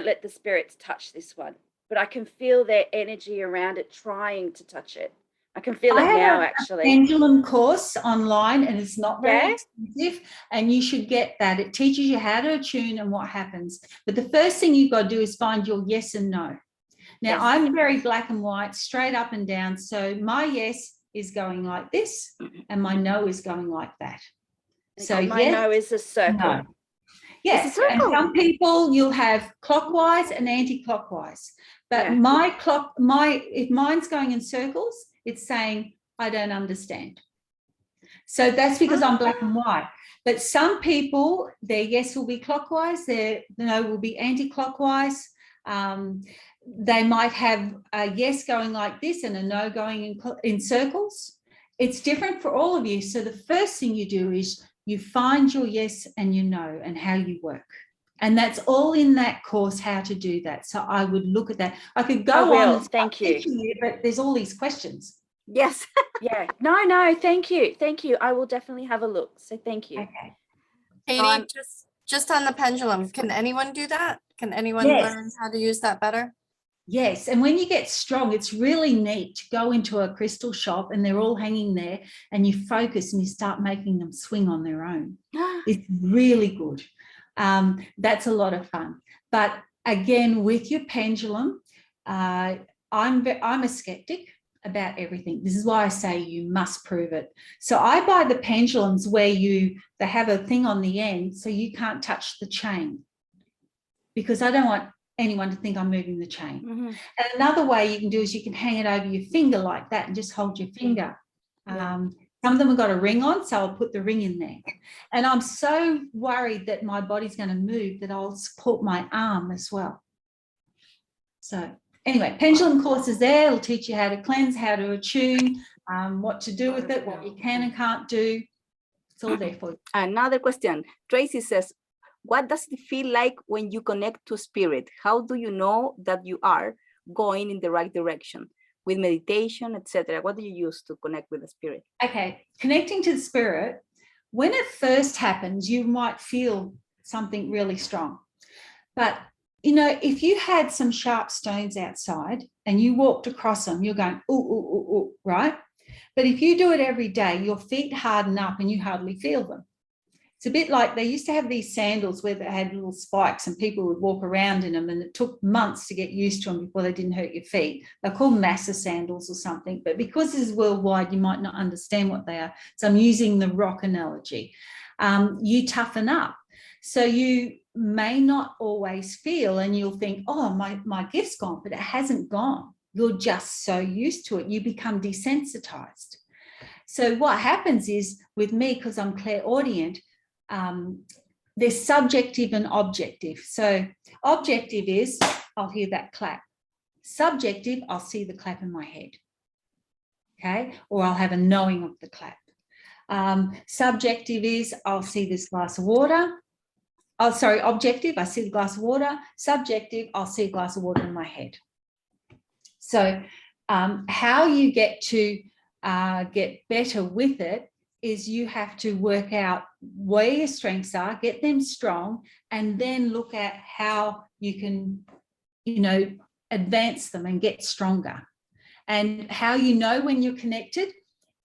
let the spirits touch this one. But I can feel their energy around it trying to touch it. I can feel it now, actually. I have a pendulum course online, and it's not very expensive, and you should get that. It teaches you how to attune and what happens. But the first thing you've got to do is find your yes and no. Now, I'm very black and white, straight up and down. So my yes is going like this, and my no is going like that. So my no is a circle. No. Yes, and some people you'll have clockwise and anti-clockwise. But if mine's going in circles, it's saying, I don't understand. So that's because I'm black and white. But some people, their yes will be clockwise, their no will be anti-clockwise. They might have a yes going like this and a no going in circles. It's different for all of you. So the first thing you do is you find your yes and your no and how you work. And that's all in that course, how to do that. So I would look at that. I could go on. Thank you. But there's all these questions. Yes. No, thank you. Thank you. I will definitely have a look. So thank you. Okay. Katie, just on the pendulum, can anyone do that? Can anyone learn how to use that better? Yes, and when you get strong, it's really neat to go into a crystal shop and they're all hanging there and you focus and you start making them swing on their own. It's really good. That's a lot of fun. But again, with your pendulum, I'm a skeptic about everything. This is why I say you must prove it. So I buy the pendulums where they have a thing on the end so you can't touch the chain, because I don't want anyone to think I'm moving the chain. And another way you can do is you can hang it over your finger like that and just hold your finger. Some of them have got a ring on, so I'll put the ring in there. And I'm so worried that my body's going to move that I'll support my arm as well. So anyway, pendulum course is there. It'll teach you how to cleanse, how to attune, what to do with it, what you can and can't do. It's all there for you. Another question. Tracy says, what does it feel like when you connect to spirit? How do you know that you are going in the right direction with meditation, etc.? What do you use to connect with the spirit? Okay, connecting to the spirit, when it first happens, you might feel something really strong. But, if you had some sharp stones outside and you walked across them, you're going, ooh, ooh, ooh, ooh, right? But if you do it every day, your feet harden up and you hardly feel them. It's a bit like they used to have these sandals where they had little spikes and people would walk around in them, and it took months to get used to them before they didn't hurt your feet. They're called Massa sandals or something, but because this is worldwide, you might not understand what they are. So I'm using the rock analogy. You toughen up. So you may not always feel, and you'll think, oh, my gift's gone, but it hasn't gone. You're just so used to it. You become desensitized. So what happens is with me, because I'm clairaudient, there's subjective and objective. So objective is I'll hear that clap. Subjective, I'll see the clap in my head. Okay, or I'll have a knowing of the clap. Subjective is I'll see this glass of water. Oh, sorry, objective, I see the glass of water. Subjective, I'll see a glass of water in my head. So how you get to get better with it is you have to work out where your strengths are, get them strong, and then look at how you can, you know, advance them and get stronger. And how you know when you're connected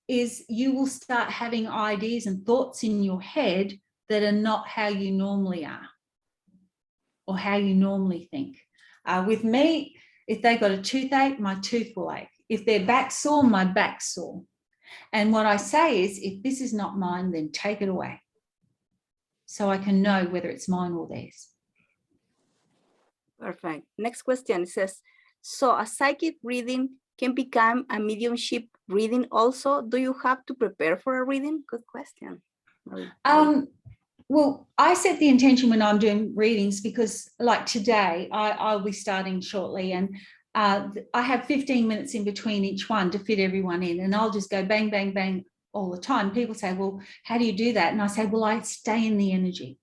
is you will start having ideas and thoughts in your head that are not how you normally are or how you normally think. With me, if they got a toothache, my tooth will ache. If their back's sore, my back's sore. And what I say is, if this is not mine, then take it away, so I can know whether it's mine or theirs. Perfect. Next question says, so a psychic reading can become a mediumship reading also? Do you have to prepare for a reading? Good question. Well, I set the intention when I'm doing readings because, like today, I'll be starting shortly, and I have 15 minutes in between each one to fit everyone in, and I'll just go bang, bang, bang all the time. People say, well, how do you do that? And I say, well, I stay in the energy.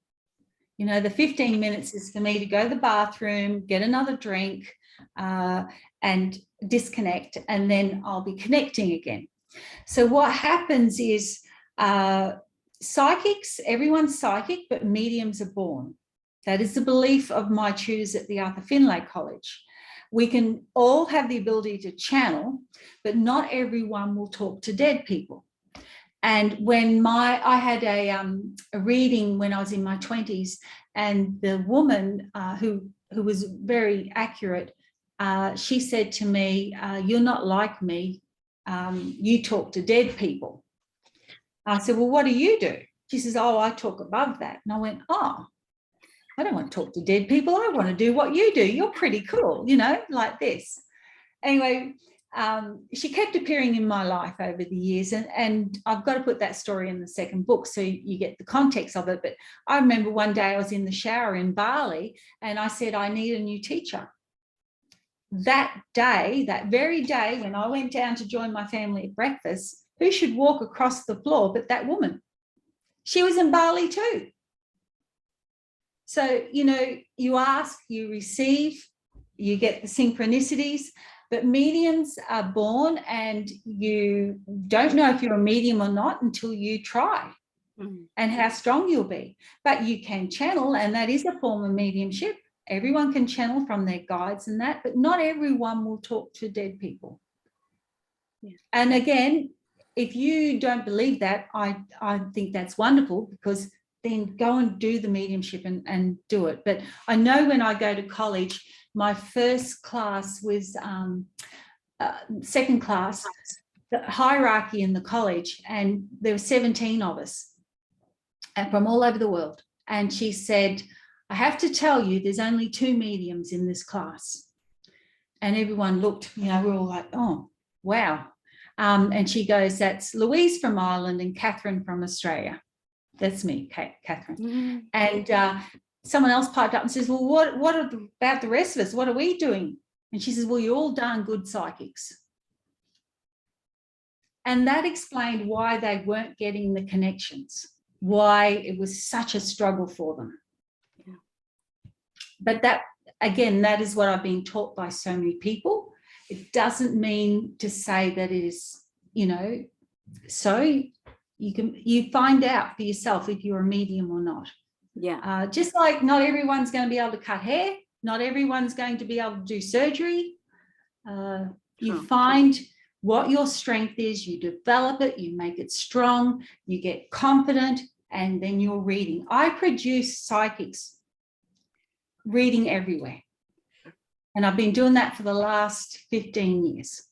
You know, the 15 minutes is for me to go to the bathroom, get another drink, and disconnect, and then I'll be connecting again. So what happens is psychics, everyone's psychic, but mediums are born. That is the belief of my tutors at the Arthur Finlay College. We can all have the ability to channel, but not everyone will talk to dead people. And when I had a reading when I was in my 20s, and the woman who was very accurate, she said to me, you're not like me, you talk to dead people. I said, well, what do you do? She says, oh, I talk above that. And I went, oh, I don't want to talk to dead people. I want to do what you do. You're pretty cool, you know, like this. Anyway, she kept appearing in my life over the years, and I've got to put that story in the second book so you get the context of it. But I remember one day I was in the shower in Bali, and I said, I need a new teacher. That day, that very day when I went down to join my family at breakfast, who should walk across the floor but that woman? She was in Bali too. So, you know, you ask, you receive, you get the synchronicities, but mediums are born, and you don't know if you're a medium or not until you try and how strong you'll be. But you can channel, and that is a form of mediumship. Everyone can channel from their guides and that, but not everyone will talk to dead people. Yeah. And again, if you don't believe that, I think that's wonderful, because then go and do the mediumship and do it. But I know when I go to college, my first class was second class, the hierarchy in the college, and there were 17 of us and from all over the world. And she said, I have to tell you, there's only 2 mediums in this class. And everyone looked, you know, we're all like, oh, wow. And she goes, that's Louise from Ireland and Catherine from Australia. That's me, Catherine. And someone else piped up and says, well, what about the rest of us? What are we doing? And she says, well, you're all darn good psychics. And that explained why they weren't getting the connections, why it was such a struggle for them. Yeah. But that, again, that is what I've been taught by so many people. It doesn't mean to say that it is, you know, so you find out for yourself if you're a medium or not. Yeah. Just like not everyone's going to be able to cut hair, not everyone's going to be able to do surgery. You find what your strength is, you develop it, you make it strong, you get confident, and then you're reading. I produce psychics reading everywhere. And I've been doing that for the last 15 years.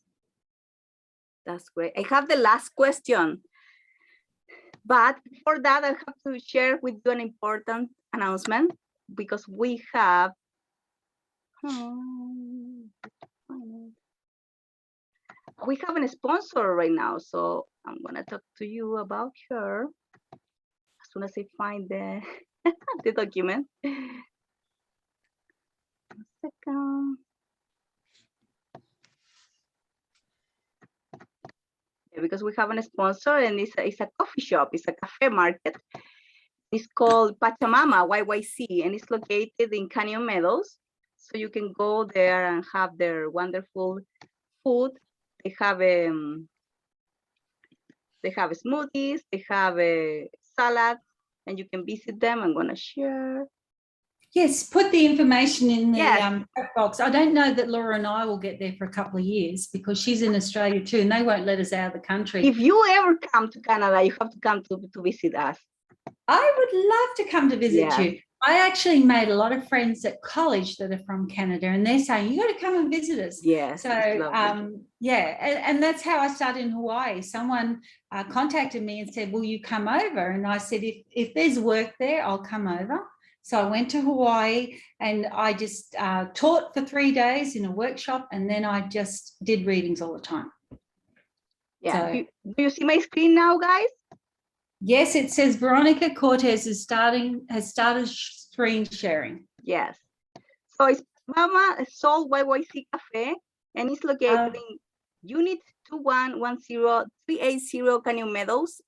That's great. I have the last question. But before that, I have to share with you an important announcement. because we have a sponsor right now, so I'm gonna talk to you about her as soon as I find the the document. One second. Yeah, because we have a sponsor, and it's a coffee shop, it's a cafe market. It's called Pachamama YYC, and it's located in Canyon Meadows. So you can go there and have their wonderful food. They have smoothies, they have a salad, and you can visit them. I'm gonna share. Yes, put the information in the Yes. chat box. I don't know that Laura and I will get there for a couple of years because she's in Australia too, and they won't let us out of the country. If you ever come to Canada, you have to come to visit us. I would love to come to visit Yeah. you. I actually made a lot of friends at college that are from Canada, and they're saying, you got to come and visit us. Yes. So, yeah, and that's how I started in Hawaii. Someone contacted me and said, will you come over? And I said, if there's work there, I'll come over. So I went to Hawaii and I just taught for 3 days in a workshop, and then I just did readings all the time. Yeah. So, do you see my screen now, guys? yes, it says Veronica Cortez has started screen sharing. Yes. So it's Mama Soul YYC Cafe, and it's located in Unit 2110 380 Canyon Meadows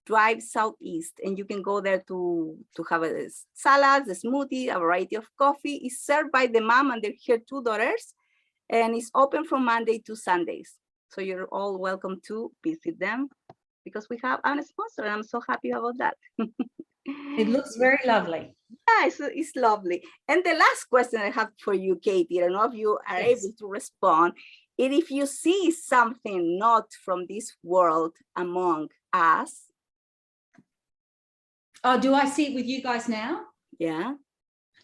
Drive Southeast, and you can go there to have a salad, a smoothie, a variety of coffee. It's served by the mom and her 2 daughters, and it's open from Monday to Sundays. So you're all welcome to visit them because we have a sponsor, and I'm so happy about that. It looks very lovely. Yeah, it's lovely. And the last question I have for you, Katie, I don't know if you are able to respond. And if you see something not from this world among us. Oh, do I see it with you guys now? Yeah.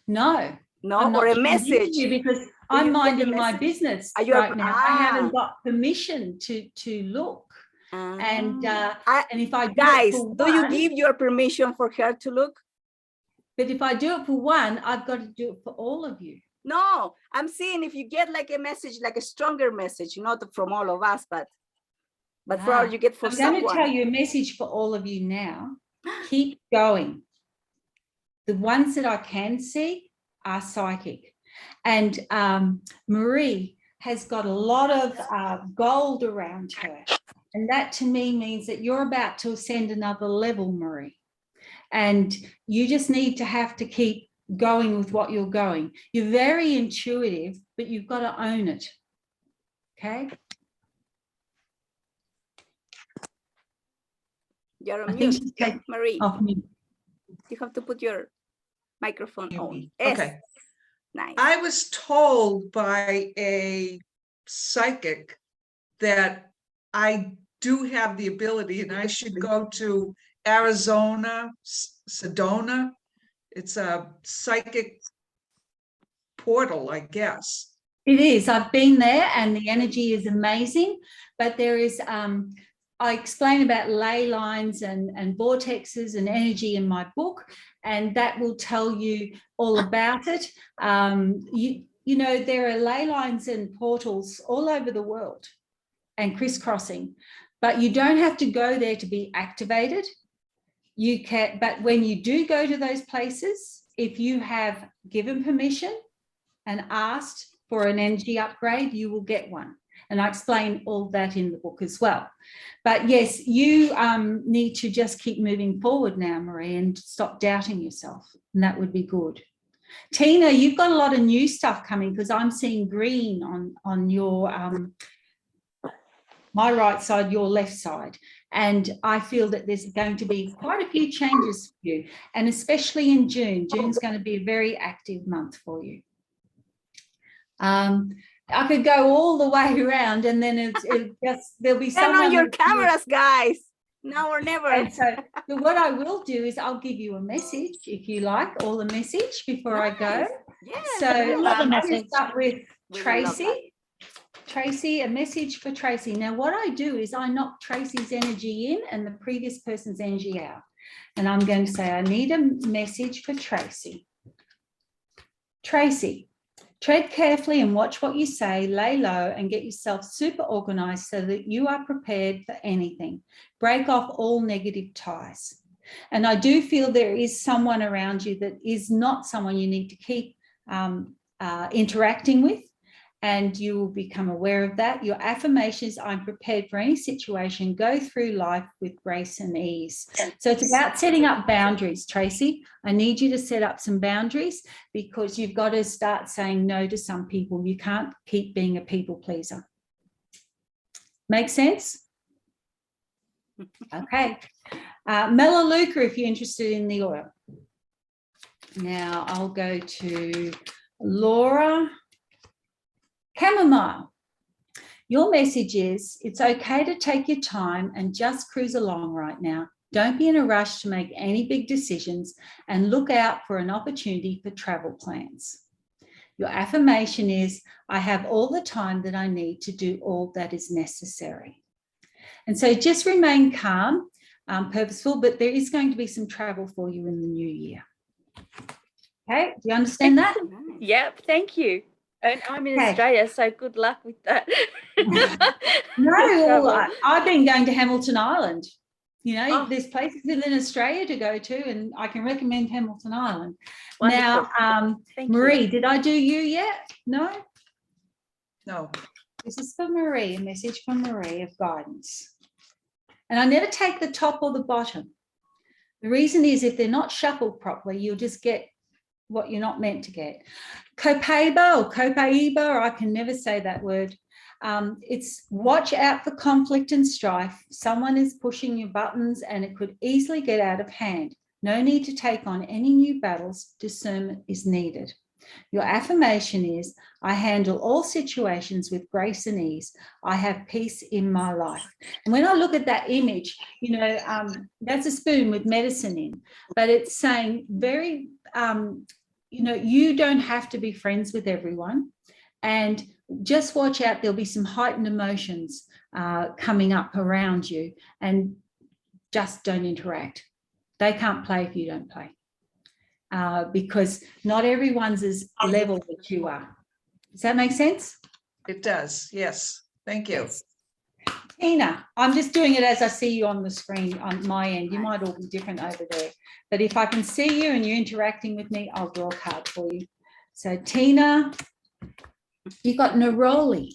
No. No, or a message. Because I'm minding my business right now. I haven't got permission to look. And if I guys, do you give your permission for her to look? But if I do it for one, I've got to do it for all of you. No, I'm saying if you get like a message, like a stronger message, not from all of us, but for you get for someone. I'm going to tell you a message for all of you now. Keep going. The ones that I can see are psychic. And Marie has got a lot of gold around her. And that to me means that you're about to ascend another level, Marie. And you just need to have to keep going with what you're going. You're very intuitive, but you've got to own it. Okay? You're on mute, Marie. Off mute. You have to put your microphone on. Okay. Nice. I was told by a psychic that I do have the ability and I should go to Arizona, Sedona. It's a psychic portal, I guess. It is. I've been there and the energy is amazing, but there is, I explain about ley lines and vortexes and energy in my book, and that will tell you all about it. You know, there are ley lines and portals all over the world and crisscrossing, but you don't have to go there to be activated. You can, but when you do go to those places, if you have given permission and asked for an energy upgrade, you will get one. And I explain all that in the book as well. But yes, you need to just keep moving forward now, Marie, and stop doubting yourself. And that would be good. Tina, you've got a lot of new stuff coming because I'm seeing green on your, my right side, your left side. And I feel that there's going to be quite a few changes for you. And especially in June. June's going to be a very active month for you. I could go all the way around and then it just, there'll be someone. Turn on your cameras, guys. Now or never. And so what I will do is I'll give you a message if you like, or the message before I go. Yes, so I'm going to start with Tracy. Tracy, a message for Tracy. Now what I do is I knock Tracy's energy in and the previous person's energy out. And I'm going to say, I need a message for Tracy. Tracy, tread carefully and watch what you say, lay low and get yourself super organized so that you are prepared for anything. Break off all negative ties. And I do feel there is someone around you that is not someone you need to keep interacting with, and you will become aware of that. Your affirmation is, I'm prepared for any situation, go through life with grace and ease. So it's about setting up boundaries, Tracy. I need you to set up some boundaries because you've got to start saying no to some people. You can't keep being a people pleaser. Make sense? Okay. Melaleuca, if you're interested in the oil. Now I'll go to Laura. Chamomile. Your message is, it's okay to take your time and just cruise along right now. Don't be in a rush to make any big decisions and look out for an opportunity for travel plans. Your affirmation is, I have all the time that I need to do all that is necessary. And so just remain calm, purposeful, but there is going to be some travel for you in the new year. Okay, do you understand that? Yep, thank you. And I'm in Okay. Australia, so good luck with that. No, I've been going to Hamilton Island. You know, Oh. there's places within Australia to go to, and I can recommend Hamilton Island. Wonderful. Now, Thank Marie, you. did I do you yet? No? No. This is for Marie, a message from Marie of guidance. And I never take the top or the bottom. The reason is if they're not shuffled properly, you'll just get what you're not meant to get. Copaiba or Copaiba, I can never say that word. It's watch out for conflict and strife. Someone is pushing your buttons and it could easily get out of hand. No need to take on any new battles. Discernment is needed. Your affirmation is, I handle all situations with grace and ease. I have peace in my life. And when I look at that image, you know, that's a spoon with medicine in, but it's saying very, you know, you don't have to be friends with everyone. And just watch out, there'll be some heightened emotions coming up around you, and just don't interact. They can't play if you don't play. Because not everyone's as level that you are. Does that make sense? It does, yes. Thank you. Yes. Tina, I'm just doing it as I see you on the screen on my end. You might all be different over there. But if I can see you and you're interacting with me, I'll draw a card for you. So Tina, you got Neroli.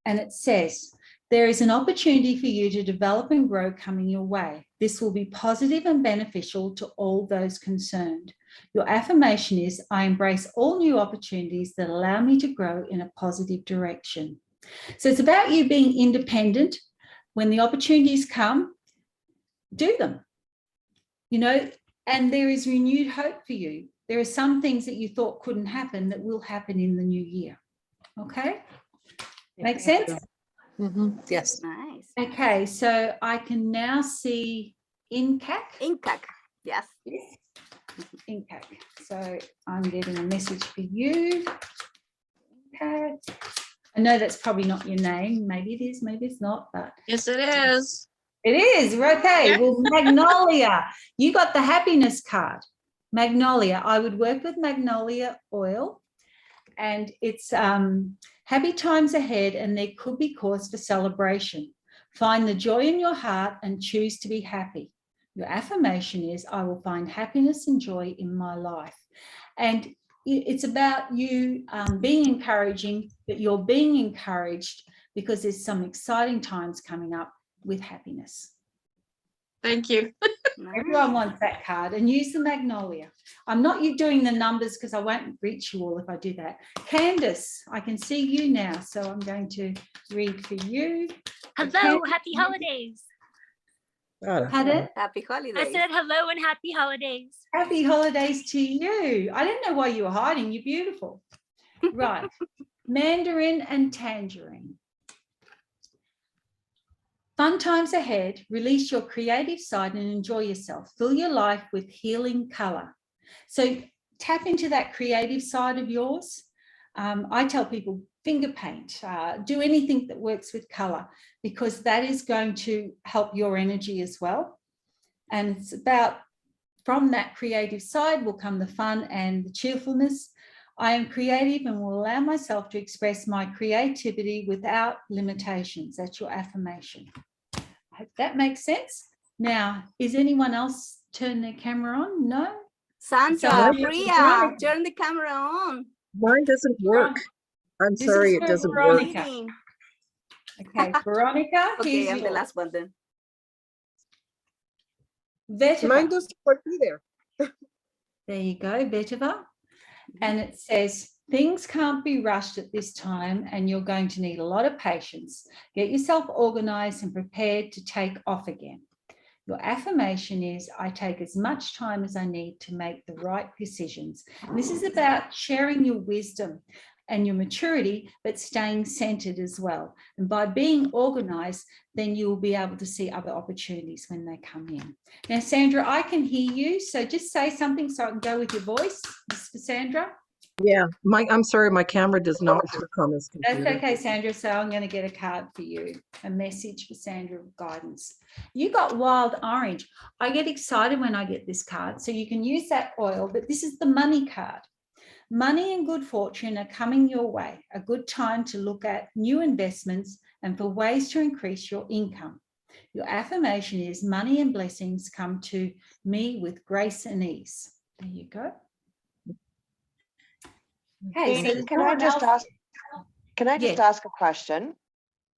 And it says, there is an opportunity for you to develop and grow coming your way. This will be positive and beneficial to all those concerned. Your affirmation is, I embrace all new opportunities that allow me to grow in a positive direction. So it's about you being independent. When the opportunities come, do them. You know, and there is renewed hope for you. There are some things that you thought couldn't happen that will happen in the new year. Okay? Make sense? Mm-hmm. Yes. Nice. Okay, so I can now see Incac. Incac, yes. Yes. Incac. So I'm getting a message for you. Incac. I know that's probably not your name. Maybe it is, maybe it's not, but Yes, it is. it is. Okay. Yeah. Well, Magnolia, you got the happiness card. Magnolia. I would work with Magnolia oil, and it's happy times ahead, and there could be cause for celebration. Find the joy in your heart and choose to be happy. Your affirmation is, I will find happiness and joy in my life. And it's about you being encouraging, that you're being encouraged because there's some exciting times coming up with happiness. Thank you. Everyone wants that card, and use the Magnolia. I'm not doing the numbers because I won't reach you all if I do that. Candace, I can see you now, so I'm going to read for you. Hello, happy holidays. Pardon? Happy holidays. I said hello and happy holidays. Happy holidays to you. I didn't know why you were hiding. You're beautiful. Right. Mandarin and tangerine. Fun times ahead. Release your creative side and enjoy yourself. Fill your life with healing color. So tap into that creative side of yours. I tell people finger paint, do anything that works with color, because that is going to help your energy as well. And it's about from that creative side will come the fun and the cheerfulness. I am creative and will allow myself to express my creativity without limitations. That's your affirmation. I hope that makes sense. Now, is anyone else turn their camera on? No? Sandra, So, Priya, Veronica. turn the camera on. Mine doesn't work. I'm This sorry, is it for doesn't work. Veronica. Meeting. Okay, Veronica, Okay, here's I'm the yours. last one then. Mine Vetiva. doesn't work either. There you go, Vetiva. And it says, things can't be rushed at this time and you're going to need a lot of patience. Get yourself organized and prepared to take off again. Your affirmation is, I take as much time as I need to make the right decisions. And this is about sharing your wisdom and your maturity, but staying centered as well. And by being organized, then you will be able to see other opportunities when they come in. Now, Sandra, I can hear you. So just say something so I can go with your voice, Sandra. Yeah, I'm sorry, my camera does not work on this computer. That's okay, Sandra. So I'm going to get a card for you, a message for Sandra of guidance. You got wild orange. I get excited when I get this card. So you can use that oil, but this is the money card. Money and good fortune are coming your way. A good time to look at new investments and for ways to increase your income. Your affirmation is, money and blessings come to me with grace and ease. There you go. Okay, Katie, so can I just Yes. ask a question?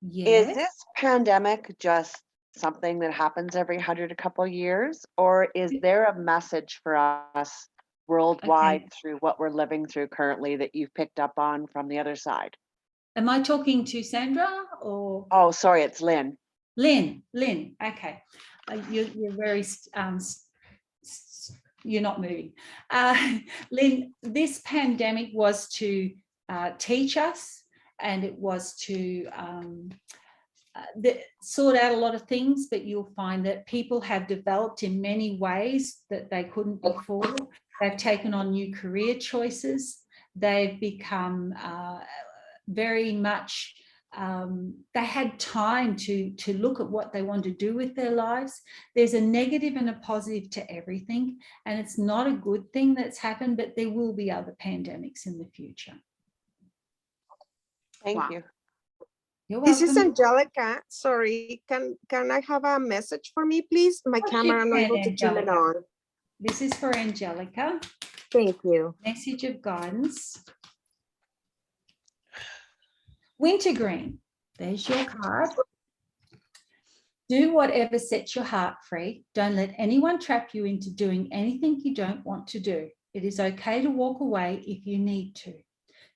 Yes. Is this pandemic just something that happens every couple of years, or is there a message for us worldwide Okay. through what we're living through currently that you've picked up on from the other side? Am I talking to Sandra or? Oh, sorry, it's Lynn. Lynn, okay. You're very, you're not moving. Lynn, this pandemic was to teach us, and it was to sort out a lot of things, but you'll find that people have developed in many ways that they couldn't before. They've taken on new career choices. They've become very much, they had time to look at what they want to do with their lives. There's a negative and a positive to everything, and it's not a good thing that's happened, but there will be other pandemics in the future. Thank you. You're This is welcome. Angelica. Sorry, can I have a message for me, please? My Of course camera, you I'm not can, able to turn it Angelica. on. This is for Angelica. Thank you. Message of guidance. Wintergreen, there's your card. Do whatever sets your heart free. Don't let anyone trap you into doing anything you don't want to do. It is okay to walk away if you need to.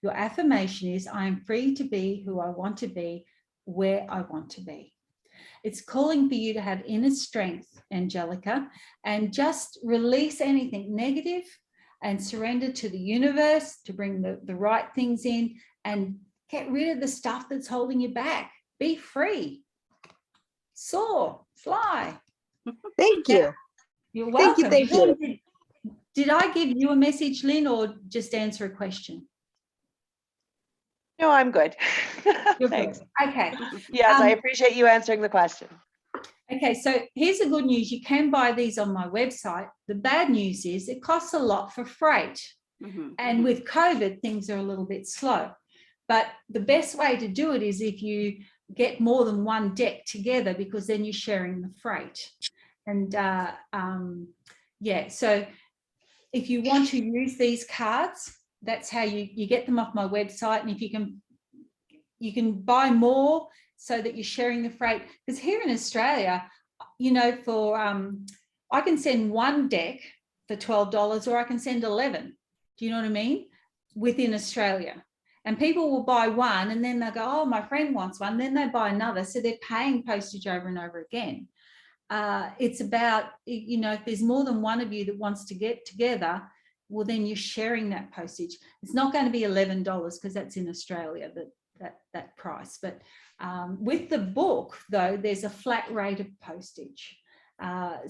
Your affirmation is, I am free to be who I want to be, where I want to be. It's calling for you to have inner strength, Angelica, and just release anything negative and surrender to the universe to bring the right things in and get rid of the stuff that's holding you back. Be free. Soar, fly. Thank you. You're welcome. Thank you. Did I give you a message, Lynn, or just answer a question? No, I'm good. You're Thanks. good. Okay. Yes, I appreciate you answering the question. Okay, so here's the good news. You can buy these on my website. The bad news is it costs a lot for freight. And with COVID, things are a little bit slow. But the best way to do it is if you get more than one deck together, because then you're sharing the freight. And yeah, so if you want to use these cards, that's how you get them off my website. And if you can buy more so that you're sharing the freight. Because here in Australia, you know, for I can send one deck for $12 or I can send 11. Do you know what I mean? Within Australia. And people will buy one and then they'll go, oh, my friend wants one. Then they buy another. So they're paying postage over and over again. It's about, you know, if there's more than one of you that wants to get together, well, then you're sharing that postage. It's not going to be $11 because that's in Australia, that price. But with the book, though, there's a flat rate of postage. And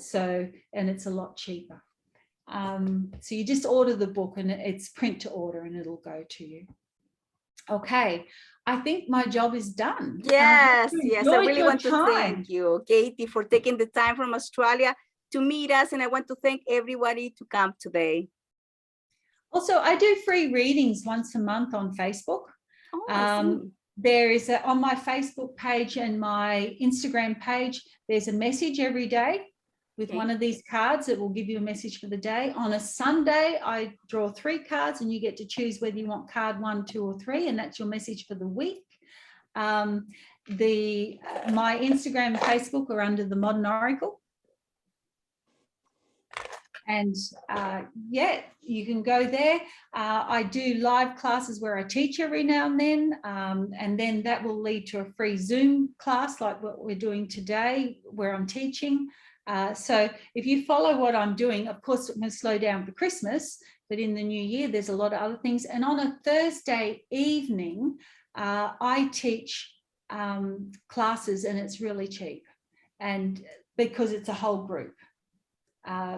it's a lot cheaper. So you just order the book and it's print to order and it'll go to you. Okay, I think my job is done. Yes, yes. I really want to time. thank you, Katie, for taking the time from Australia to meet us. And I want to thank everybody to come today. Also, I do free readings once a month on Facebook. Oh, I see. There is on my Facebook page and my Instagram page, there's a message every day with one of these cards that will give you a message for the day. On a Sunday, I draw 3 cards and you get to choose whether you want card 1, 2, or 3, and that's your message for the week. My Instagram and Facebook are under the Modern Oracle. And yeah, you can go there. I do live classes where I teach every now and then that will lead to a free Zoom class like what we're doing today where I'm teaching. So if you follow what I'm doing, of course, I'm going to slow down for Christmas, but in the new year, there's a lot of other things. And on a Thursday evening, I teach classes and it's really cheap, and because it's a whole group.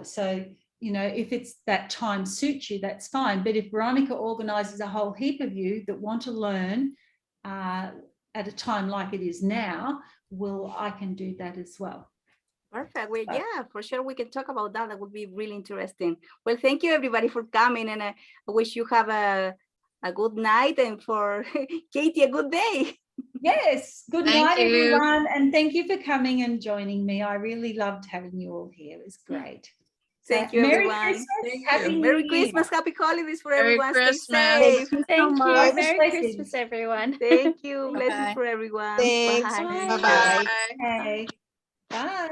So, you know, if it's that time suits you, that's fine. But if Veronica organises a whole heap of you that want to learn at a time like it is now, I can do that as well. Perfect. Well, yeah, for sure we can talk about that. That would be really interesting. Well, thank you everybody for coming, and I wish you have a good night, and for Katy, a good day. Yes, good night, you. everyone. And thank you for coming and joining me. I really loved having you all here. It was great. Thank you, Merry everyone. Christmas. Thank Happy you. New Merry Year. Christmas, happy holidays for Merry everyone. Christmas. Stay safe. Thank you. much. Merry Blessings. Christmas, everyone. Thank you. Bye-bye. Blessings for everyone. Thanks. Bye. Bye-bye. Okay. Bye.